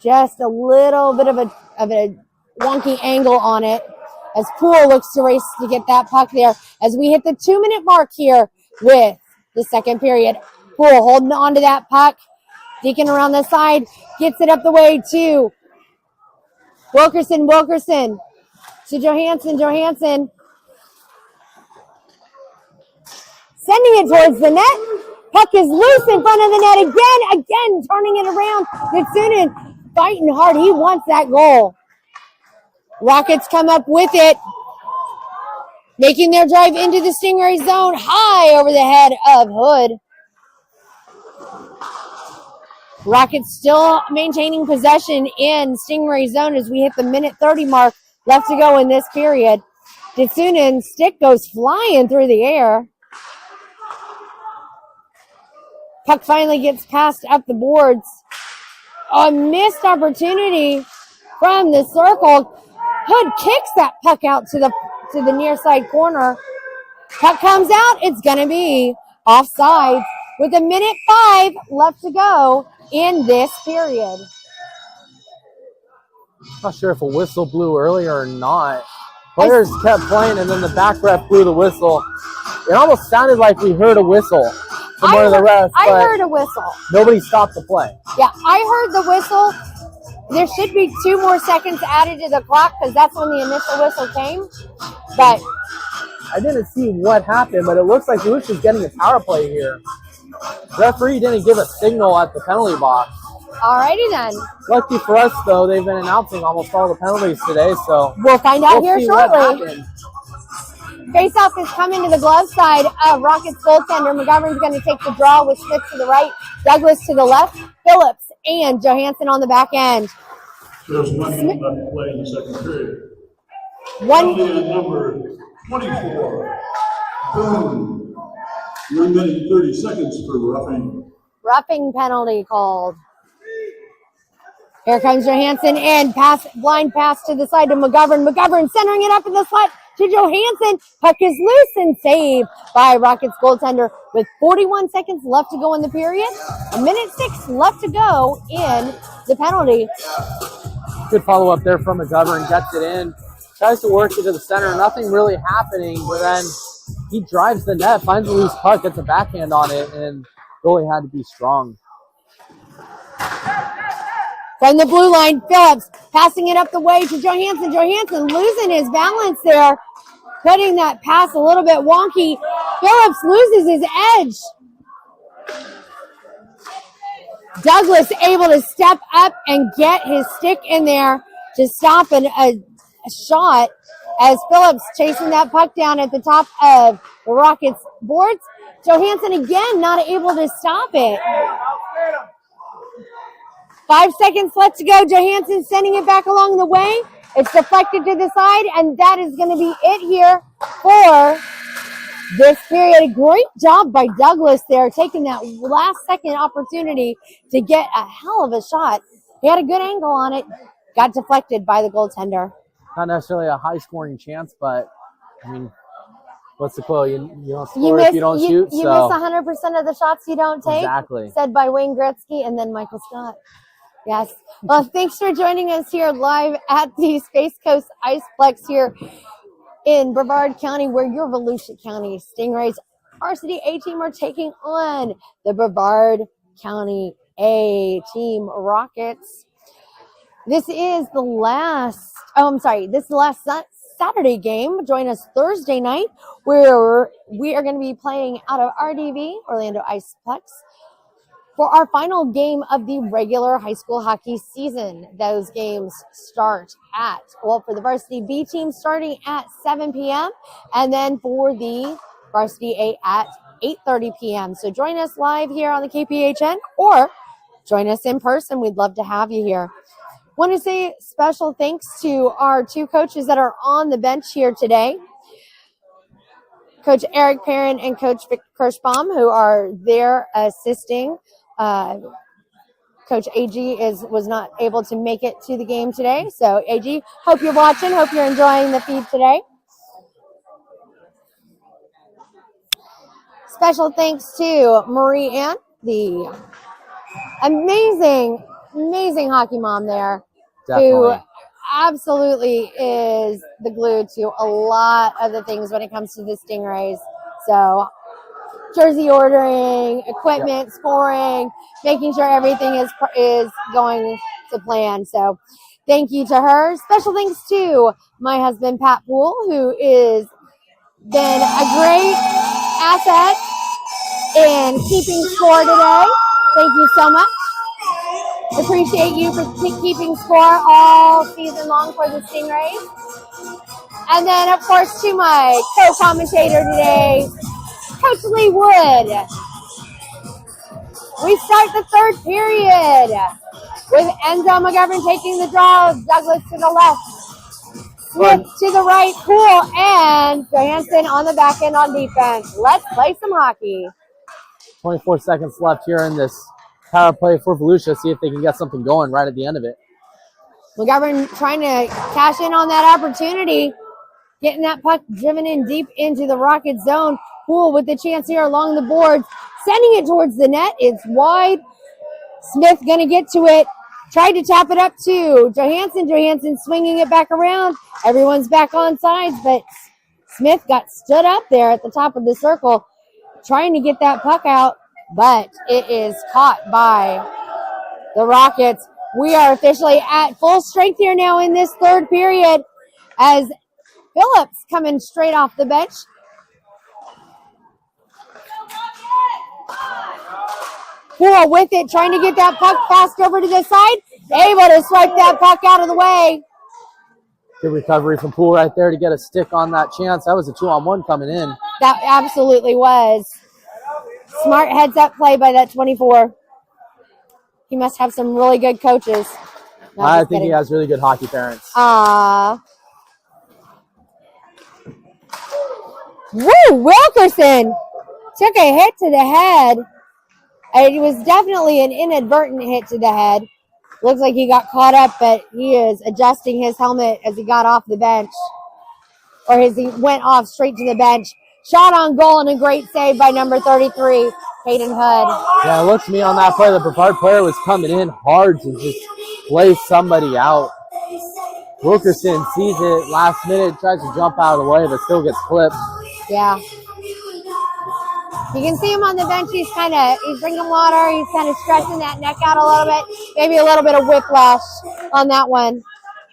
Just a little bit of a wonky angle on it as Poole looks to race to get that puck there as we hit the 2-minute mark here with the second period. Poole holding on to that puck, deking around the side, gets it up the way to Wilkerson to Johansson sending it towards the net. Puck is loose in front of the net again turning it around. Ditsunen fighting hard. He wants that goal. Rockets come up with it, making their drive into the Stingray zone high over the head of Hood. Rockets still maintaining possession in Stingray zone as we hit the minute 30 mark left to go in this period. Ditsunen's stick goes flying through the air. Puck finally gets passed up the boards. A missed opportunity from the circle. Hood kicks that puck out to the near side corner. Puck comes out. It's going to be offside with a minute 5 left to go in this period. Not sure if a whistle blew earlier or not. Players kept playing, and then the back ref blew the whistle. It almost sounded like we heard a whistle from one of the refs, I but heard a whistle. nobody stopped the play. Yeah, I heard the whistle. There should be 2 more seconds added to the clock because that's when the initial whistle came. But I didn't see what happened, but it looks like Volusia's getting a power play here. Referee didn't give a signal at the penalty box. alrighty then. Lucky for us, though, they've been announcing almost all the penalties today, so We'll find out here see what shortly. happened. Face-off is coming to the glove side of Rockets goaltender. McGovern's going to take the draw with Smith to the right, Douglas to the left, Phillips and Johansson on the back end. There's 1 minute left to play in the second period. One Penalty on number 24. Boom. 1 minute and 30 seconds for roughing penalty called. Here comes Johansson and blind pass to the side to McGovern. McGovern centering it up in the slot to Johansson. Puck is loose and saved by Rockets goaltender with 41 seconds left to go in the period. A minute 6 left to go in the penalty. Good follow-up there from McGovern. Gets it in. Tries to work it to the center. Nothing really happening, but then he drives the net, finds a loose puck, gets a backhand on it, and goalie had to be strong. From the blue line, Phillips passing it up the way to Johansson. Johansson losing his balance there, putting that pass a little bit wonky. Phillips loses his edge. Douglas able to step up and get his stick in there to stop a shot as Phillips chasing that puck down at the top of the Rockets boards. Johansson again not able to stop it. 5 seconds left to go. Johansson sending it back along the way. It's deflected to the side, and that is going to be it here for this period. Great job by Douglas there, taking that last second opportunity to get a hell of a shot. He had a good angle on it. Got deflected by the goaltender. Not necessarily a high-scoring chance, but, I mean, what's the quote? You don't score if you don't shoot. You so. miss 100% of the shots you don't take. Exactly. Said by Wayne Gretzky and then Michael Scott. Yes. Well, thanks for joining us here live at the Space Coast Iceplex here in Brevard County, where your Volusia County Stingrays varsity A team are taking on the Brevard County A team Rockets. This is the last Saturday game. Join us Thursday night where we are going to be playing out of RDV, Orlando Iceplex, for our final game of the regular high school hockey season. Those games start for the varsity B team starting at 7 p.m. and then for the varsity A at 8:30 p.m. So join us live here on the KPHN or join us in person. We'd love to have you here. Want to say special thanks to our 2 coaches that are on the bench here today. Coach Eric Perrin and Coach Vic Kirschbaum, who are there assisting Coach AG was not able to make it to the game today. So AG, hope you're watching. Hope you're enjoying the feed today. Special thanks to Marie Ann, the amazing hockey mom there. Definitely. Who absolutely is the glue to a lot of the things when it comes to the Stingrays. So jersey ordering, equipment, scoring, making sure everything is going to plan. So thank you to her. Special thanks to my husband, Pat Poole, who is been a great asset in keeping score today. Thank you so much. Appreciate you for keeping score all season long for the Stingrays. And then, of course, to my co-commentator today, Coach Lee Wood. We start the third period with Enzo McGovern taking the draw, Douglas to the left, Smith to the right, Poole, and Johansson on the back end on defense. Let's play some hockey. 24 seconds left here in this power play for Volusia. See if they can get something going right at the end of it. McGovern trying to cash in on that opportunity, getting that puck driven in deep into the Rocket zone. Poole with the chance here along the boards, sending it towards the net. It's wide. Smith going to get to it. Tried to tap it up to Johansson. Johansson swinging it back around. Everyone's back on sides, but Smith got stood up there at the top of the circle trying to get that puck out, but it is caught by the Rockets. We are officially at full strength here now in this third period as Phillips coming straight off the bench. Poole with it, trying to get that puck passed over to the side. Able to swipe that puck out of the way. Good recovery from Poole right there to get a stick on that chance. That was a 2-on-1 coming in. That absolutely was. Smart heads-up play by that 24. He must have some really good coaches. No, I think he has really good hockey parents. Woo! Wilkerson took a hit to the head. It was definitely an inadvertent hit to the head. Looks like he got caught up, but he is adjusting his helmet as he got off the bench. Or as he went off straight to the bench. Shot on goal and a great save by number 33, Hayden Hood. Yeah, it looks to me on that play, the Brevard player was coming in hard to just play somebody out. Wilkerson sees it last minute, tries to jump out of the way, but still gets clipped. Yeah. You can see him on the bench. He's drinking water. He's kind of stretching that neck out a little bit. Maybe a little bit of whiplash on that one.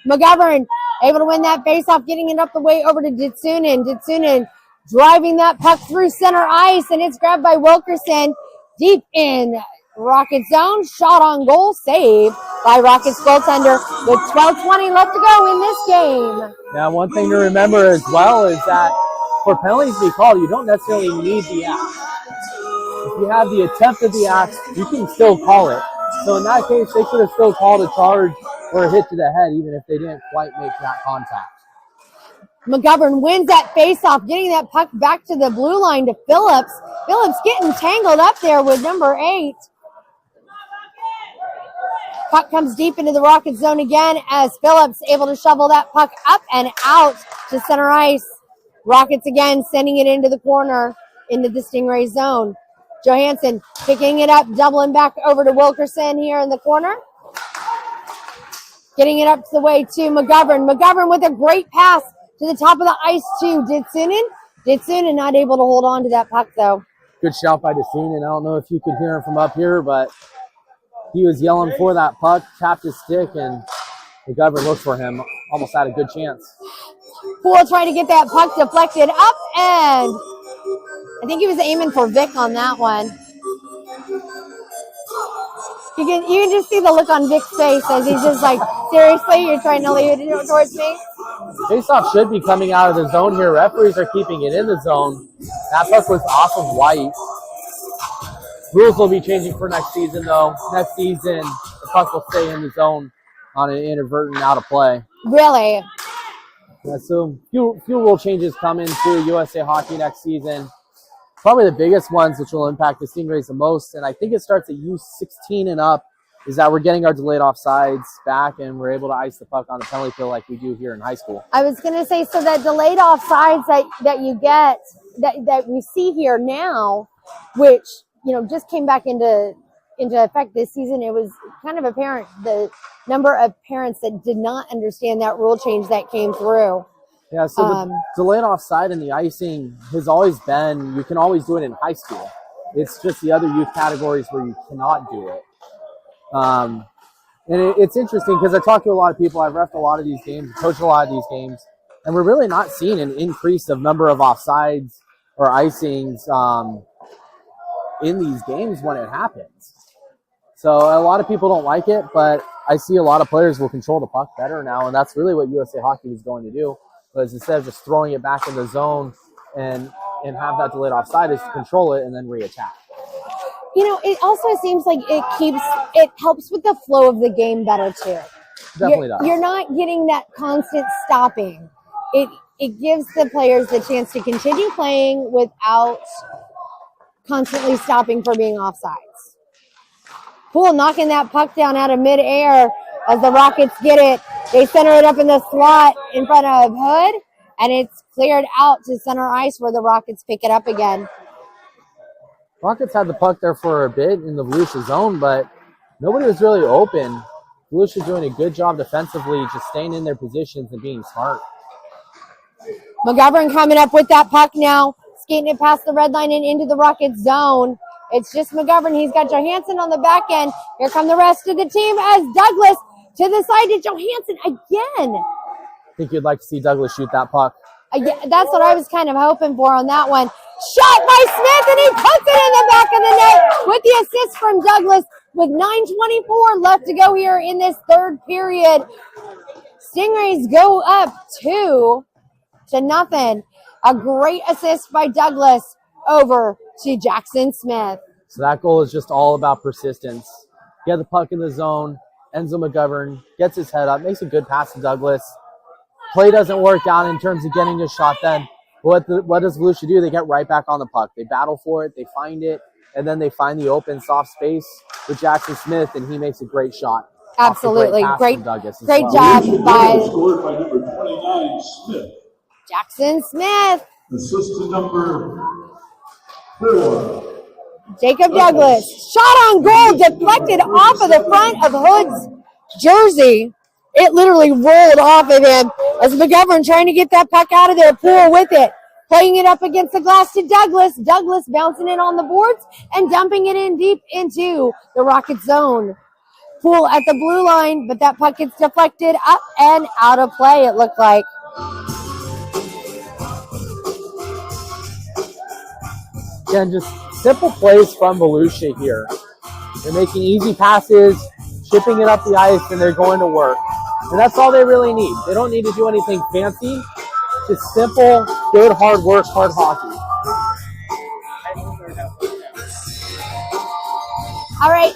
McGovern able to win that faceoff, getting it up the way over to Ditsunen. Ditsunen driving that puck through center ice, and it's grabbed by Wilkerson deep in Rocket zone. Shot on goal, save by Rockets goaltender with 12:20 left to go in this game. Now, one thing to remember as well is that for penalties to be called, you don't necessarily need the axe. If you have the attempt of the axe, you can still call it. So in that case, they could have still called a charge or a hit to the head, even if they didn't quite make that contact. McGovern wins that faceoff, getting that puck back to the blue line to Phillips. Phillips getting tangled up there with number 8. Puck comes deep into the Rocket zone again as Phillips able to shovel that puck up and out to center ice. Rockets again sending it into the corner, into the Stingray zone. Johansson picking it up, doubling back over to Wilkerson here in the corner. Getting it up to the way to McGovern. McGovern with a great pass to the top of the ice to Ditsunen. Ditsunen not able to hold on to that puck though. Good shout by Ditsunen. I don't know if you could hear him from up here, but he was yelling for that puck, tapped his stick, and McGovern looked for him. Almost had a good chance. Poole trying to get that puck deflected up, and I think he was aiming for Vic on that one. You can just see the look on Vic's face as he's just like, seriously, you're trying to leave it towards me? Faceoff should be coming out of the zone here. Referees are keeping it in the zone. That puck was off of White. Rules will be changing for next season, though. Next season, the puck will stay in the zone on an inadvertent out of play. Really? Yeah, so few rule changes coming to USA Hockey next season. Probably the biggest ones which will impact the Stingrays the most, and I think it starts at U16 and up, is that we're getting our delayed offsides back and we're able to ice the puck on the penalty kill like we do here in high school. I was going to say, so that delayed offsides that you get, that we see here now, which, just came back into effect this season, it was kind of apparent the number of parents that did not understand that rule change that came through. Yeah, so the delayed offside and the icing has always been, you can always do it in high school. It's just the other youth categories where you cannot do it. And it's interesting because I talk to a lot of people. I've reffed a lot of these games, coached a lot of these games, and we're really not seeing an increase of number of offsides or icings in these games when it happens. So a lot of people don't like it, but I see a lot of players will control the puck better now, and that's really what USA Hockey was going to do. Was instead of just throwing it back in the zone and have that delayed offside, is to control it and then re-attack. It also seems like it helps with the flow of the game better too. Definitely does. You're not getting that constant stopping. It gives the players the chance to continue playing without constantly stopping for being offsides. Poole knocking that puck down out of midair as the Rockets get it. They center it up in the slot in front of Hood, and it's cleared out to center ice where the Rockets pick it up again. Rockets had the puck there for a bit in the Volusia zone, but nobody was really open. Volusia doing a good job defensively, just staying in their positions and being smart. McGovern coming up with that puck now, skating it past the red line and into the Rockets zone. It's just McGovern. He's got Johansson on the back end. Here come the rest of the team as Douglas to the side to Johansson again. I think you'd like to see Douglas shoot that puck. That's what I was kind of hoping for on that one. Shot by Smith, and he puts it in the back of the net with the assist from Douglas with 9:24 left to go here in this third period. Stingrays go up 2-0. A great assist by Douglas over to Jackson Smith. So that goal is just all about persistence. Get the puck in the zone. Enzo McGovern gets his head up, makes a good pass to Douglas. Play doesn't work out in terms of getting a shot then. What does Volusia do? They get right back on the puck. They battle for it. They find it. And then they find the open, soft space with Jackson Smith, and he makes a great shot. Absolutely. Great job Volusia by scored by number 29, Smith. Jackson Smith. Assist to number 4. Jacob Douglas. Shot on goal, deflected off of the front of Hood's jersey. It literally rolled off of him as McGovern trying to get that puck out of there. Poole with it. Playing it up against the glass to Douglas. Douglas bouncing it on the boards and dumping it in deep into the Rocket zone. Poole at the blue line, but that puck gets deflected up and out of play, it looked like. Again, just simple plays from Volusia here. They're making easy passes, chipping it up the ice, and they're going to work. And that's all they really need. They don't need to do anything fancy. Just simple, good, hard work, hard hockey. All right,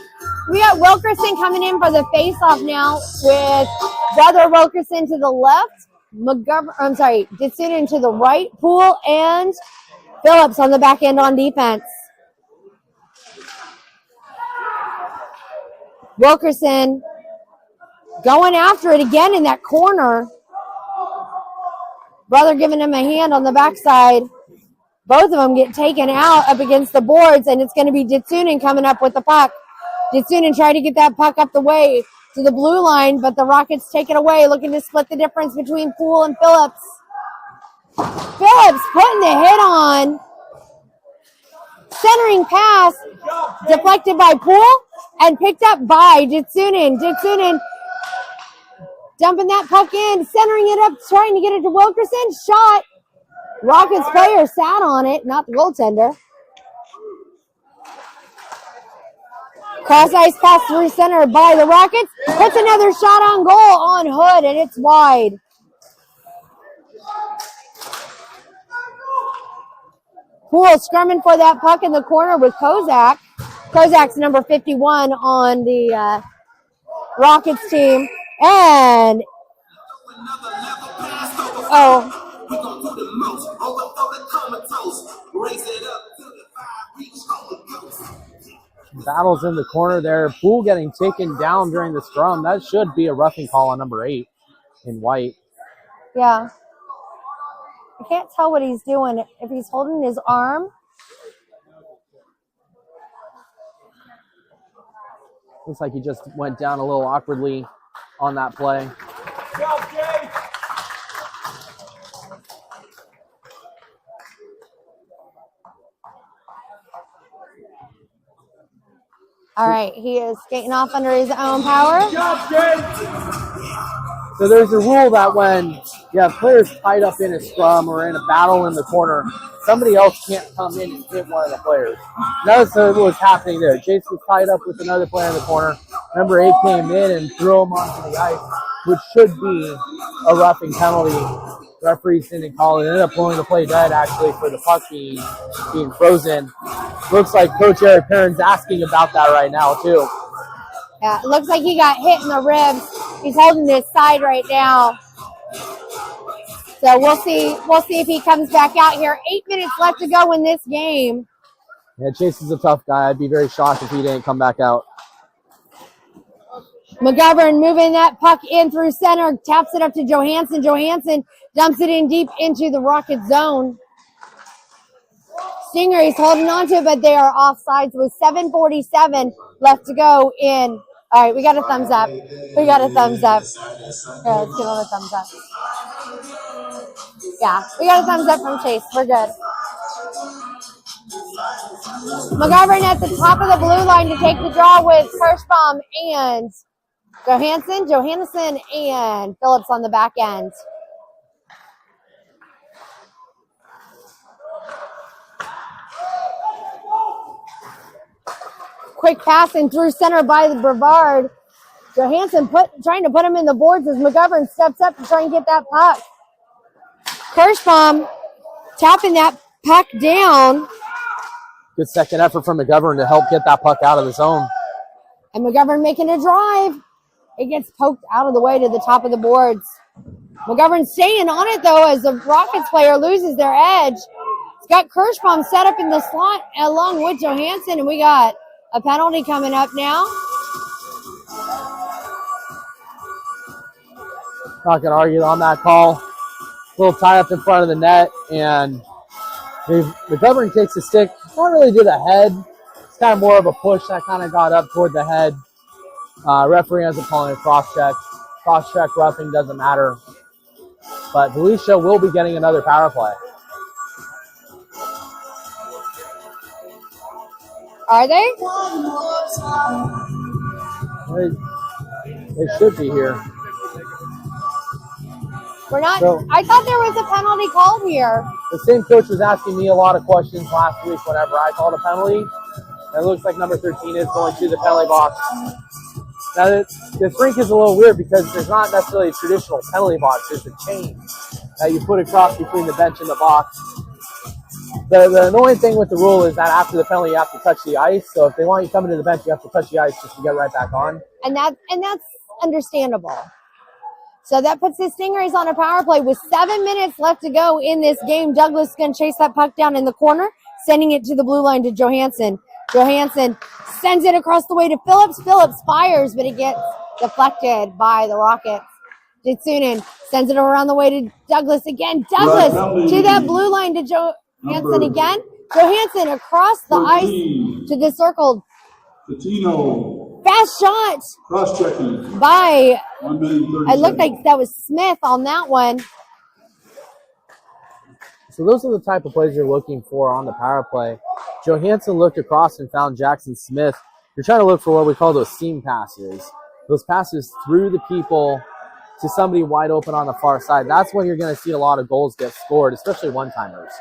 we got Wilkerson coming in for the face-off now with Brother Wilkerson to the left, Ditsunin to the right, Poole and Phillips on the back end on defense. Wilkerson going after it again in that corner. Brother giving him a hand on the backside. Both of them get taken out up against the boards, and it's going to be Ditsunin coming up with the puck. Ditsunin trying to get that puck up the way to the blue line, but the Rockets take it away, looking to split the difference between Poole and Phillips. Phillips putting the hit on. Centering pass, deflected by Poole and picked up by Ditsunin. Ditsunin dumping that puck in, centering it up, trying to get it to Wilkerson. Shot. Rockets player sat on it, not the goaltender. Cross ice pass through center by the Rockets. Puts another shot on goal on Hood, and it's wide. Poole scrumming for that puck in the corner with Kozak. Kozak's number 51 on the Rockets team. And Battles in the corner there. Poole getting taken down during the scrum. That should be a roughing call on number 8 in white. Yeah. I can't tell what he's doing. If he's holding his arm. Looks like he just went down a little awkwardly on that play. All right, he is skating off under his own power. So there's a rule that when you have players tied up in a scrum or in a battle in the corner, somebody else can't come in and hit one of the players. Notice what was happening there. Chase was tied up with another player in the corner. Number 8 came in and threw him onto the ice, which should be a roughing penalty. Referees didn't call it. Ended up blowing the play dead, actually, for the puck being frozen. Looks like Coach Eric Perrin's asking about that right now, too. Yeah, it looks like he got hit in the ribs. He's holding his side right now. So we'll see if he comes back out here. 8 minutes left to go in this game. Yeah, Chase is a tough guy. I'd be very shocked if he didn't come back out. McGovern moving that puck in through center, taps it up to Johansson. Johansson dumps it in deep into the Rocket zone. Stingrays holding on to it, but they are offsides with 7:47 left to go in. All right, we got a thumbs up. We got a thumbs up. Yeah, let's give him a thumbs up. Yeah, we got a thumbs up from Chase. We're good. McGovern at the top of the blue line to take the draw with Kirschbaum and Johansson, and Phillips on the back end. Quick pass and through center by the Brevard. Johansson trying to put him in the boards as McGovern steps up to try and get that puck. Kirschbaum tapping that puck down. Good second effort from McGovern to help get that puck out of the zone. And McGovern making a drive. It gets poked out of the way to the top of the boards. McGovern staying on it, though, as the Rockets player loses their edge. It's got Kirschbaum set up in the slot along with Johansson, and we got a penalty coming up now. Not going to argue on that call. A little tie up in front of the net, and McGovern takes a stick, not really to the head. It's kind of more of a push that kind of got up toward the head. Referee ends up calling a cross-check. Cross-check roughing doesn't matter. But Volusia will be getting another power play. Are they? They should be here. We're not. So, I thought there was a penalty called here. The same coach was asking me a lot of questions last week whenever I called a penalty. And it looks like number 13 is going to the penalty box. Now, this rink is a little weird because there's not necessarily a traditional penalty box. There's a chain that you put across between the bench and the box. The annoying thing with the rule is that after the penalty, you have to touch the ice. So if they want you coming to the bench, you have to touch the ice just to get right back on. And that's understandable. So that puts the Stingrays on a power play with 7 minutes left to go in this game. Douglas is going to chase that puck down in the corner, sending it to the blue line to Johansson. Johansson sends it across the way to Phillips. Phillips fires, but it gets deflected by the Rockets. Jitsunen sends it around the way to Douglas again. Douglas to that blue line to Johansson again. Johansson across the ice to the circle. Patino. Fast shot. Cross-checking. By, 1 minute 30 it looked seconds. like that was Smith on that one. So those are the type of plays you're looking for on the power play. Johansson looked across and found Jackson Smith. You're trying to look for what we call those seam passes. Those passes through the people to somebody wide open on the far side. That's when you're going to see a lot of goals get scored, especially one-timers.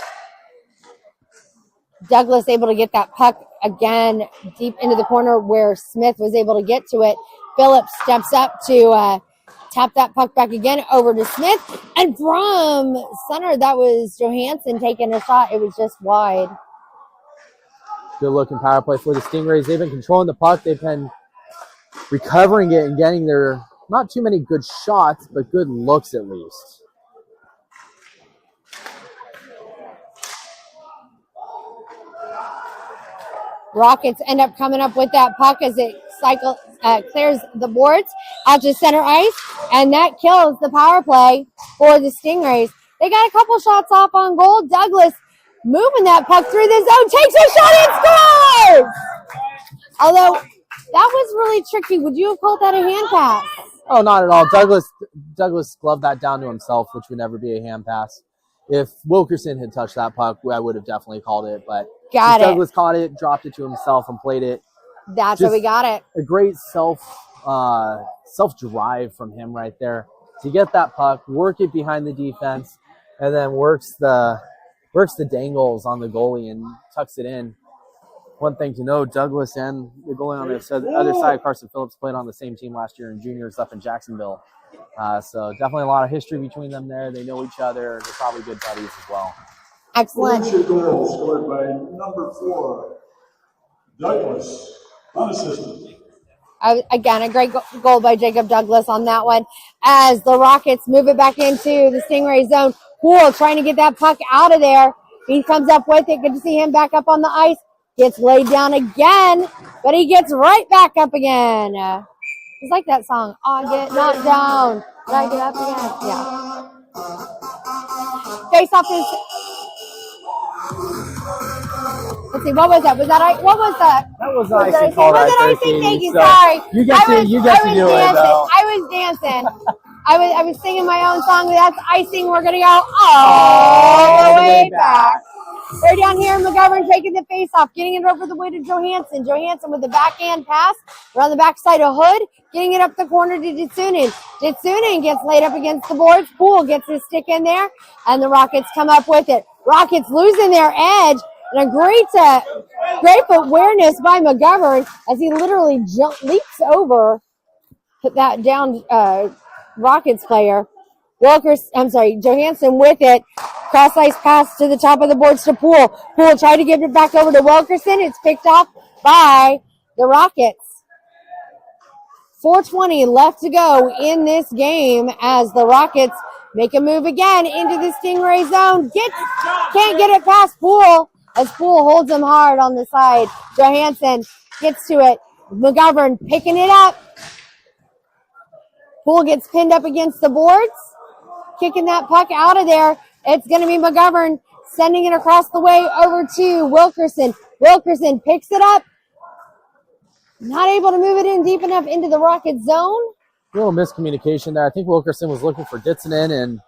Douglas able to get that puck again deep into the corner where Smith was able to get to it. Phillips steps up to tap that puck back again over to Smith. And from center, that was Johansson taking a shot. It was just wide. Good looking power play for the Stingrays. They've been controlling the puck. They've been recovering it and getting their not too many good shots, but good looks at least. Rockets end up coming up with that puck as it clears the boards out to center ice, and that kills the power play for the Stingrays. They got a couple shots off on goal. Douglas moving that puck through the zone, takes a shot and scores! Although that was really tricky. Would you have called that a hand pass? Oh, not at all. Douglas gloved that down to himself, which would never be a hand pass. If Wilkerson had touched that puck, I would have definitely called it. But Douglas caught it, dropped it to himself, and played it. That's how we got it. A great self drive from him right there to get that puck, work it behind the defense, and then works the dangles on the goalie and tucks it in. One thing to know, Douglas and the goalie on the other side, Carson Phillips, played on the same team last year in juniors up in Jacksonville. So definitely a lot of history between them there. They know each other. They're probably good buddies as well. Excellent. Goal scored by number 4, Douglas, unassisted. Again, a great goal by Jacob Douglas on that one. As the Rockets move it back into the Stingray zone. Poole trying to get that puck out of there. He comes up with it. Good to see him back up on the ice. Gets laid down again, but he gets right back up again. It's like that song, I get knocked down, but I get up again. Yeah. Face off is. Let's see, what was that? What was that? That was icing call right there, icing? Katie. Thank you, So sorry. You get to do it, though. I was dancing. I was singing my own song. That's icing. We're going to go all the way back. They're down here. McGovern taking the face off, getting it over the way to Johansson. Johansson with the backhand pass around the backside of Hood, getting it up the corner to Ditsunen. Ditsunen gets laid up against the boards. Poole gets his stick in there, and the Rockets come up with it. Rockets losing their edge, and a great awareness by McGovern as he literally leaps over that down Rockets player. Johansson with it. Cross ice pass to the top of the boards to Poole. Poole tried to give it back over to Wilkerson. It's picked off by the Rockets. 4:20 left to go in this game as the Rockets make a move again into the Stingray zone. Can't get it past Poole as Poole holds him hard on the side. Johansson gets to it. McGovern picking it up. Poole gets pinned up against the boards. Kicking that puck out of there. It's going to be McGovern sending it across the way over to Wilkerson. Wilkerson picks it up. Not able to move it in deep enough into the Rocket zone. A little miscommunication there. I think Wilkerson was looking for Ditsunen and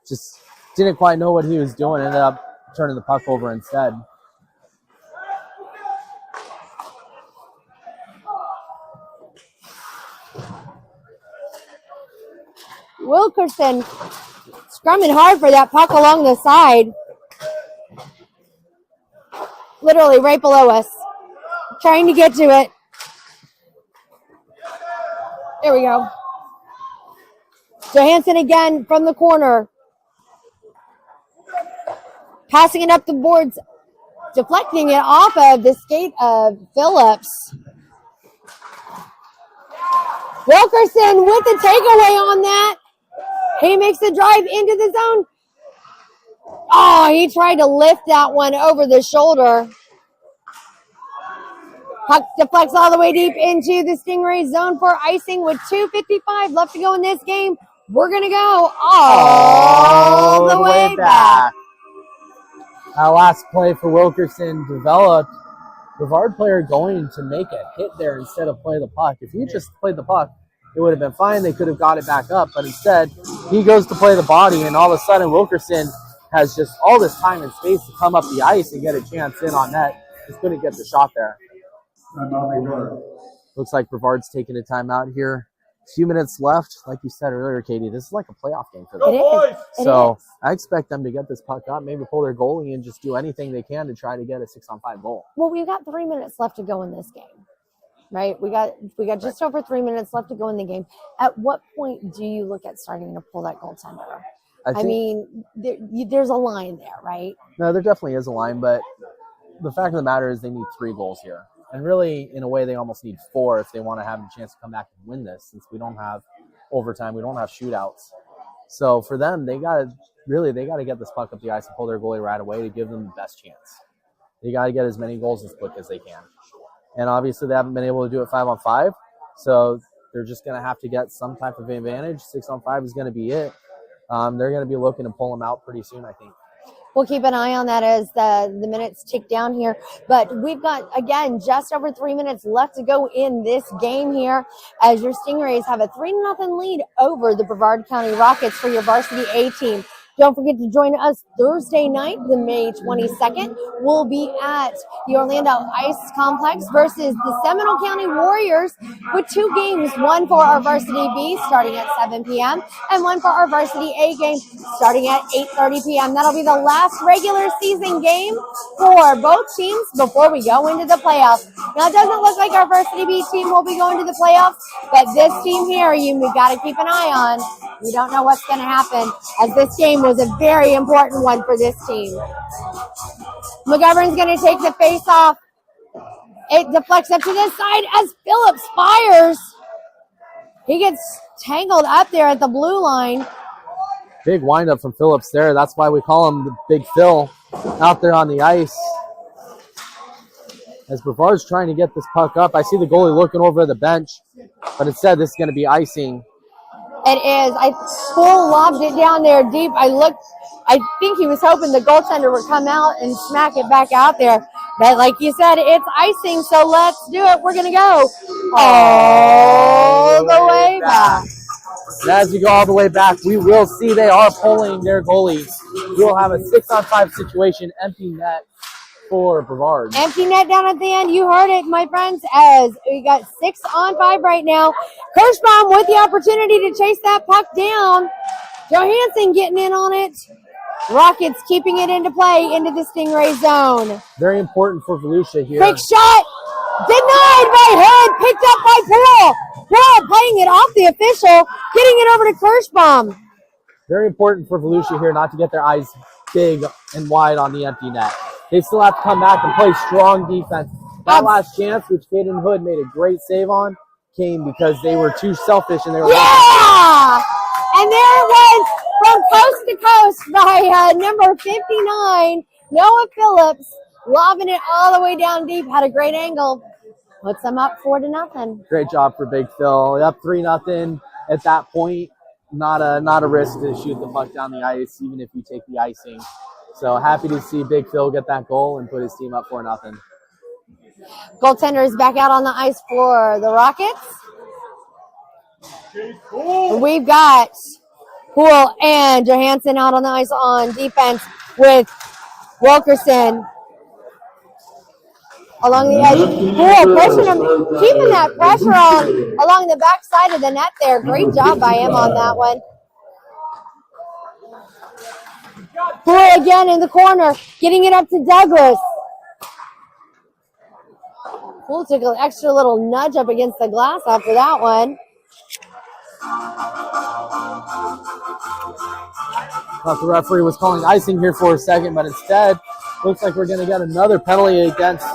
just didn't quite know what he was doing. Ended up turning the puck over instead. Wilkerson scrumming hard for that puck along the side. Literally right below us. Trying to get to it. There we go. Johansson again from the corner. Passing it up the boards. Deflecting it off of the skate of Phillips. Wilkerson with the takeaway on that. He makes the drive into the zone. Oh, he tried to lift that one over the shoulder. Puck deflects all the way deep into the Stingray zone for icing with 2:55 left to go in this game. We're going to go all the way back. Last play for Wilkerson developed. Brevard player going to make a hit there instead of play the puck. If he just played the puck, it would have been fine. They could have got it back up. But instead, he goes to play the body, and all of a sudden, Wilkerson has just all this time and space to come up the ice and get a chance in on net. Just couldn't get the shot there. Looks like Brevard's taking a timeout here. A few minutes left. Like you said earlier, Katie, this is like a playoff game for them. It is. I expect them to get this puck up, maybe pull their goalie and just do anything they can to try to get a 6-on-5 goal. Well, we've got 3 minutes left to go in this game, right? We got just over 3 minutes left to go in the game. At what point do you look at starting to pull that goaltender? I mean, there's a line there, right? No, there definitely is a line, but the fact of the matter is they need 3 goals here. And really, in a way, they almost need 4 if they want to have a chance to come back and win this, since we don't have overtime, we don't have shootouts. So for them, they got to get this puck up the ice and pull their goalie right away to give them the best chance. They got to get as many goals as quick as they can. And obviously they haven't been able to do it 5-on-5, so they're just going to have to get some type of advantage. 6-on-5 is going to be it. They're going to be looking to pull them out pretty soon, I think. We'll keep an eye on that as the minutes tick down here. But we've got, again, just over 3 minutes left to go in this game here as your Stingrays have a 3-0 lead over the Brevard County Rockets for your varsity A team. Don't forget to join us Thursday night, the May 22nd. We'll be at the Orlando Ice Complex versus the Seminole County Warriors with 2 games, one for our varsity B starting at 7 p.m. and one for our varsity A game starting at 8:30 p.m. That'll be the last regular season game for both teams before we go into the playoffs. Now, it doesn't look like our varsity B team will be going to the playoffs, but this team here, we got to keep an eye on. We don't know what's going to happen, as this game was a very important one for this team. McGovern's going to take the face off. It deflects up to the side as Phillips fires. He gets tangled up there at the blue line. Big windup from Phillips there. That's why we call him the Big Phil out there on the ice. As Brevard's trying to get this puck up, I see the goalie looking over the bench, but instead this is going to be icing. It is. Full lobbed it down there deep. I think he was hoping the goaltender would come out and smack it back out there. But like you said, it's icing, so let's do it. We're going to go all the way back. And as we go all the way back, we will see they are pulling their goalie. We will have a 6-on-5 situation, empty net for Brevard. Empty net down at the end. You heard it, my friends, as we got 6-on-5 right now. Kirschbaum with the opportunity to chase that puck down. Johansson getting in on it. Rockets keeping it into play into the Stingray zone. Very important for Volusia here. Quick shot. Denied by Hood. Picked up by Poole. Poole playing it off the official. Getting it over to Kirschbaum. Very important for Volusia here not to get their eyes big and wide on the empty net. They still have to come back and play strong defense. That last chance, which Caden Hood made a great save on, came because they were too selfish and they were And there it was from coast to coast by number 59, Noah Phillips, lobbing it all the way down deep. Had a great angle. Puts them up 4-0. Great job for Big Phil. Up 3-0 at that point. Not a risk to shoot the puck down the ice, even if you take the icing. So happy to see Big Phil get that goal and put his team up 4-0. Goaltender is back out on the ice for the Rockets. We've got Poole and Johansson out on the ice on defense with Wilkerson along the edge. Poole pushing him, keeping that pressure on along the back side of the net there. Great job by him on that one. Poole again in the corner, getting it up to Douglas. Poole took an extra little nudge up against the glass after that one. Thought the referee was calling icing here for a second, but instead, looks like we're going to get another penalty against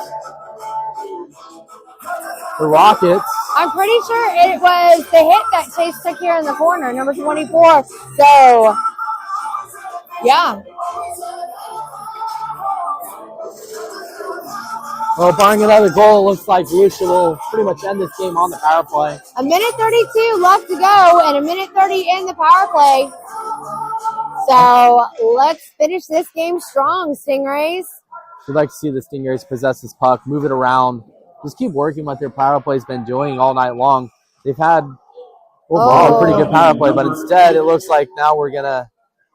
the Rockets. I'm pretty sure it was the hit that Chase took here in the corner, number 24. So, yeah. Well, barring another goal, it looks like Volusia will pretty much end this game on the power play. A minute 32 left to go and a minute 30 in the power play. So let's finish this game strong, Stingrays. We'd like to see the Stingrays possess this puck, move it around, just keep working what their power play's been doing all night long. They've had overall a pretty good power play, but instead it looks like now we're going to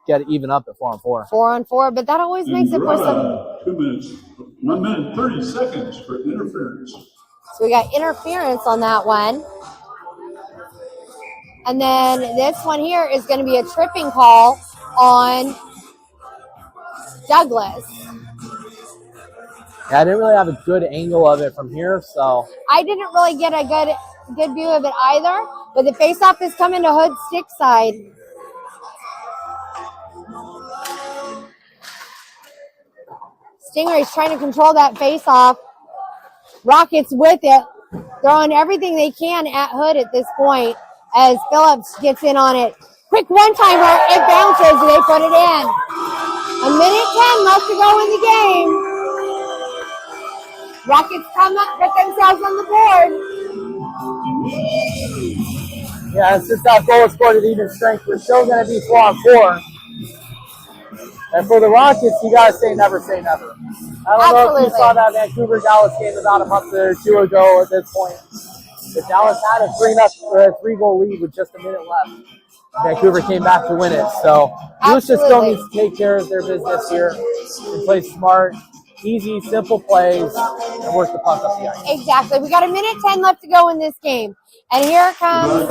get it even up at 4-on-4. 4-on-4, but that always makes it for some. 2 minutes, 1 minute, 30 seconds for interference. So we got interference on that one. And then this one here is going to be a tripping call on Douglas. Yeah, I didn't really have a good angle of it from here, so. I didn't really get a good view of it either, but the faceoff is coming to Hood's stick side. Stingrays trying to control that faceoff. Rockets with it, throwing everything they can at Hood at this point as Phillips gets in on it. Quick one-timer, it bounces, they put it in. A minute 10 left to go in the game. Rockets come up, put themselves on the board. Yeah, since that goal was scored at even strength, we're still going to be 4-on-4. And for the Rockets, you got to say never say never. I don't know if you saw that Vancouver-Dallas game about a month or two ago at this point. But Dallas had a 3-goal lead with just a minute left. Vancouver came back to win it. So Volusia still needs to take care of their business here and play smart, easy, simple plays, and work the puck up the ice. Exactly. We got a minute 10 left to go in this game. And here comes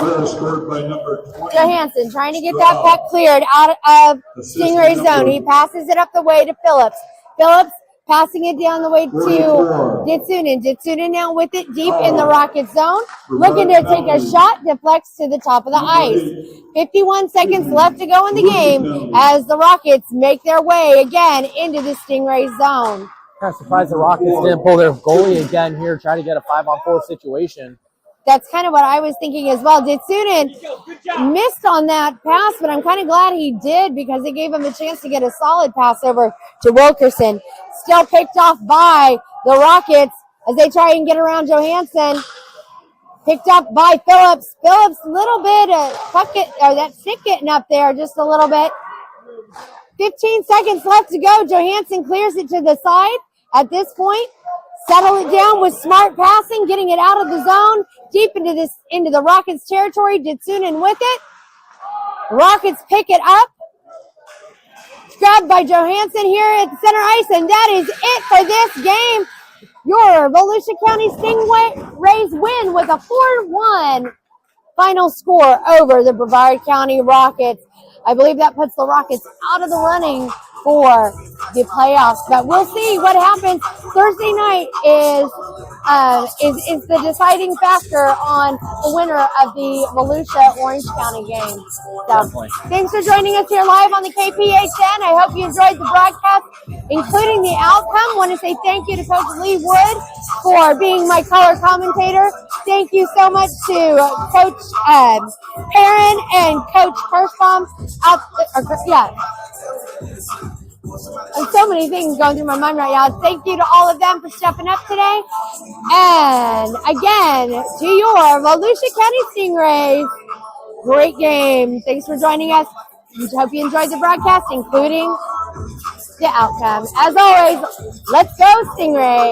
Johansson trying to get that puck cleared out of Stingray zone. He passes it up the way to Phillips. Phillips passing it down the way to Ditsunen. Ditsunen now with it deep in the Rocket zone. Looking to take a shot, deflects to the top of the ice. 51 seconds left to go in the game as the Rockets make their way again into the Stingray zone. Kind of surprised the Rockets didn't pull their goalie again here, try to get a 5-on-4 situation. That's kind of what I was thinking as well. Ditsunen missed on that pass, but I'm kind of glad he did because it gave him a chance to get a solid pass over to Wilkerson. Still picked off by the Rockets as they try and get around Johansson. Picked up by Phillips. Phillips, little bit of that stick getting up there just a little bit. 15 seconds left to go. Johansson clears it to the side at this point. Settle it down with smart passing, getting it out of the zone, deep into the Rockets territory. Ditsunen with it. Rockets pick it up. Grabbed by Johansson here at the center ice, and that is it for this game. Your Volusia County Stingrays win with a 4-1 final score over the Brevard County Rockets. I believe that puts the Rockets out of the running for the playoffs, but we'll see what happens. Thursday night is the deciding factor on the winner of the Volusia Orange County game. So, thanks for joining us here live on the KPHN. I hope you enjoyed the broadcast, including the outcome. I want to say thank you to Coach Lee Wood for being my color commentator. Thank you so much to Coach Perrin and Coach Kirschbaum. And so many things going through my mind right now. Thank you to all of them for stepping up today. And again, to your Volusia County Stingrays, great game. Thanks for joining us. Hope you enjoyed the broadcast, including the outcome. As always, let's go Stingrays.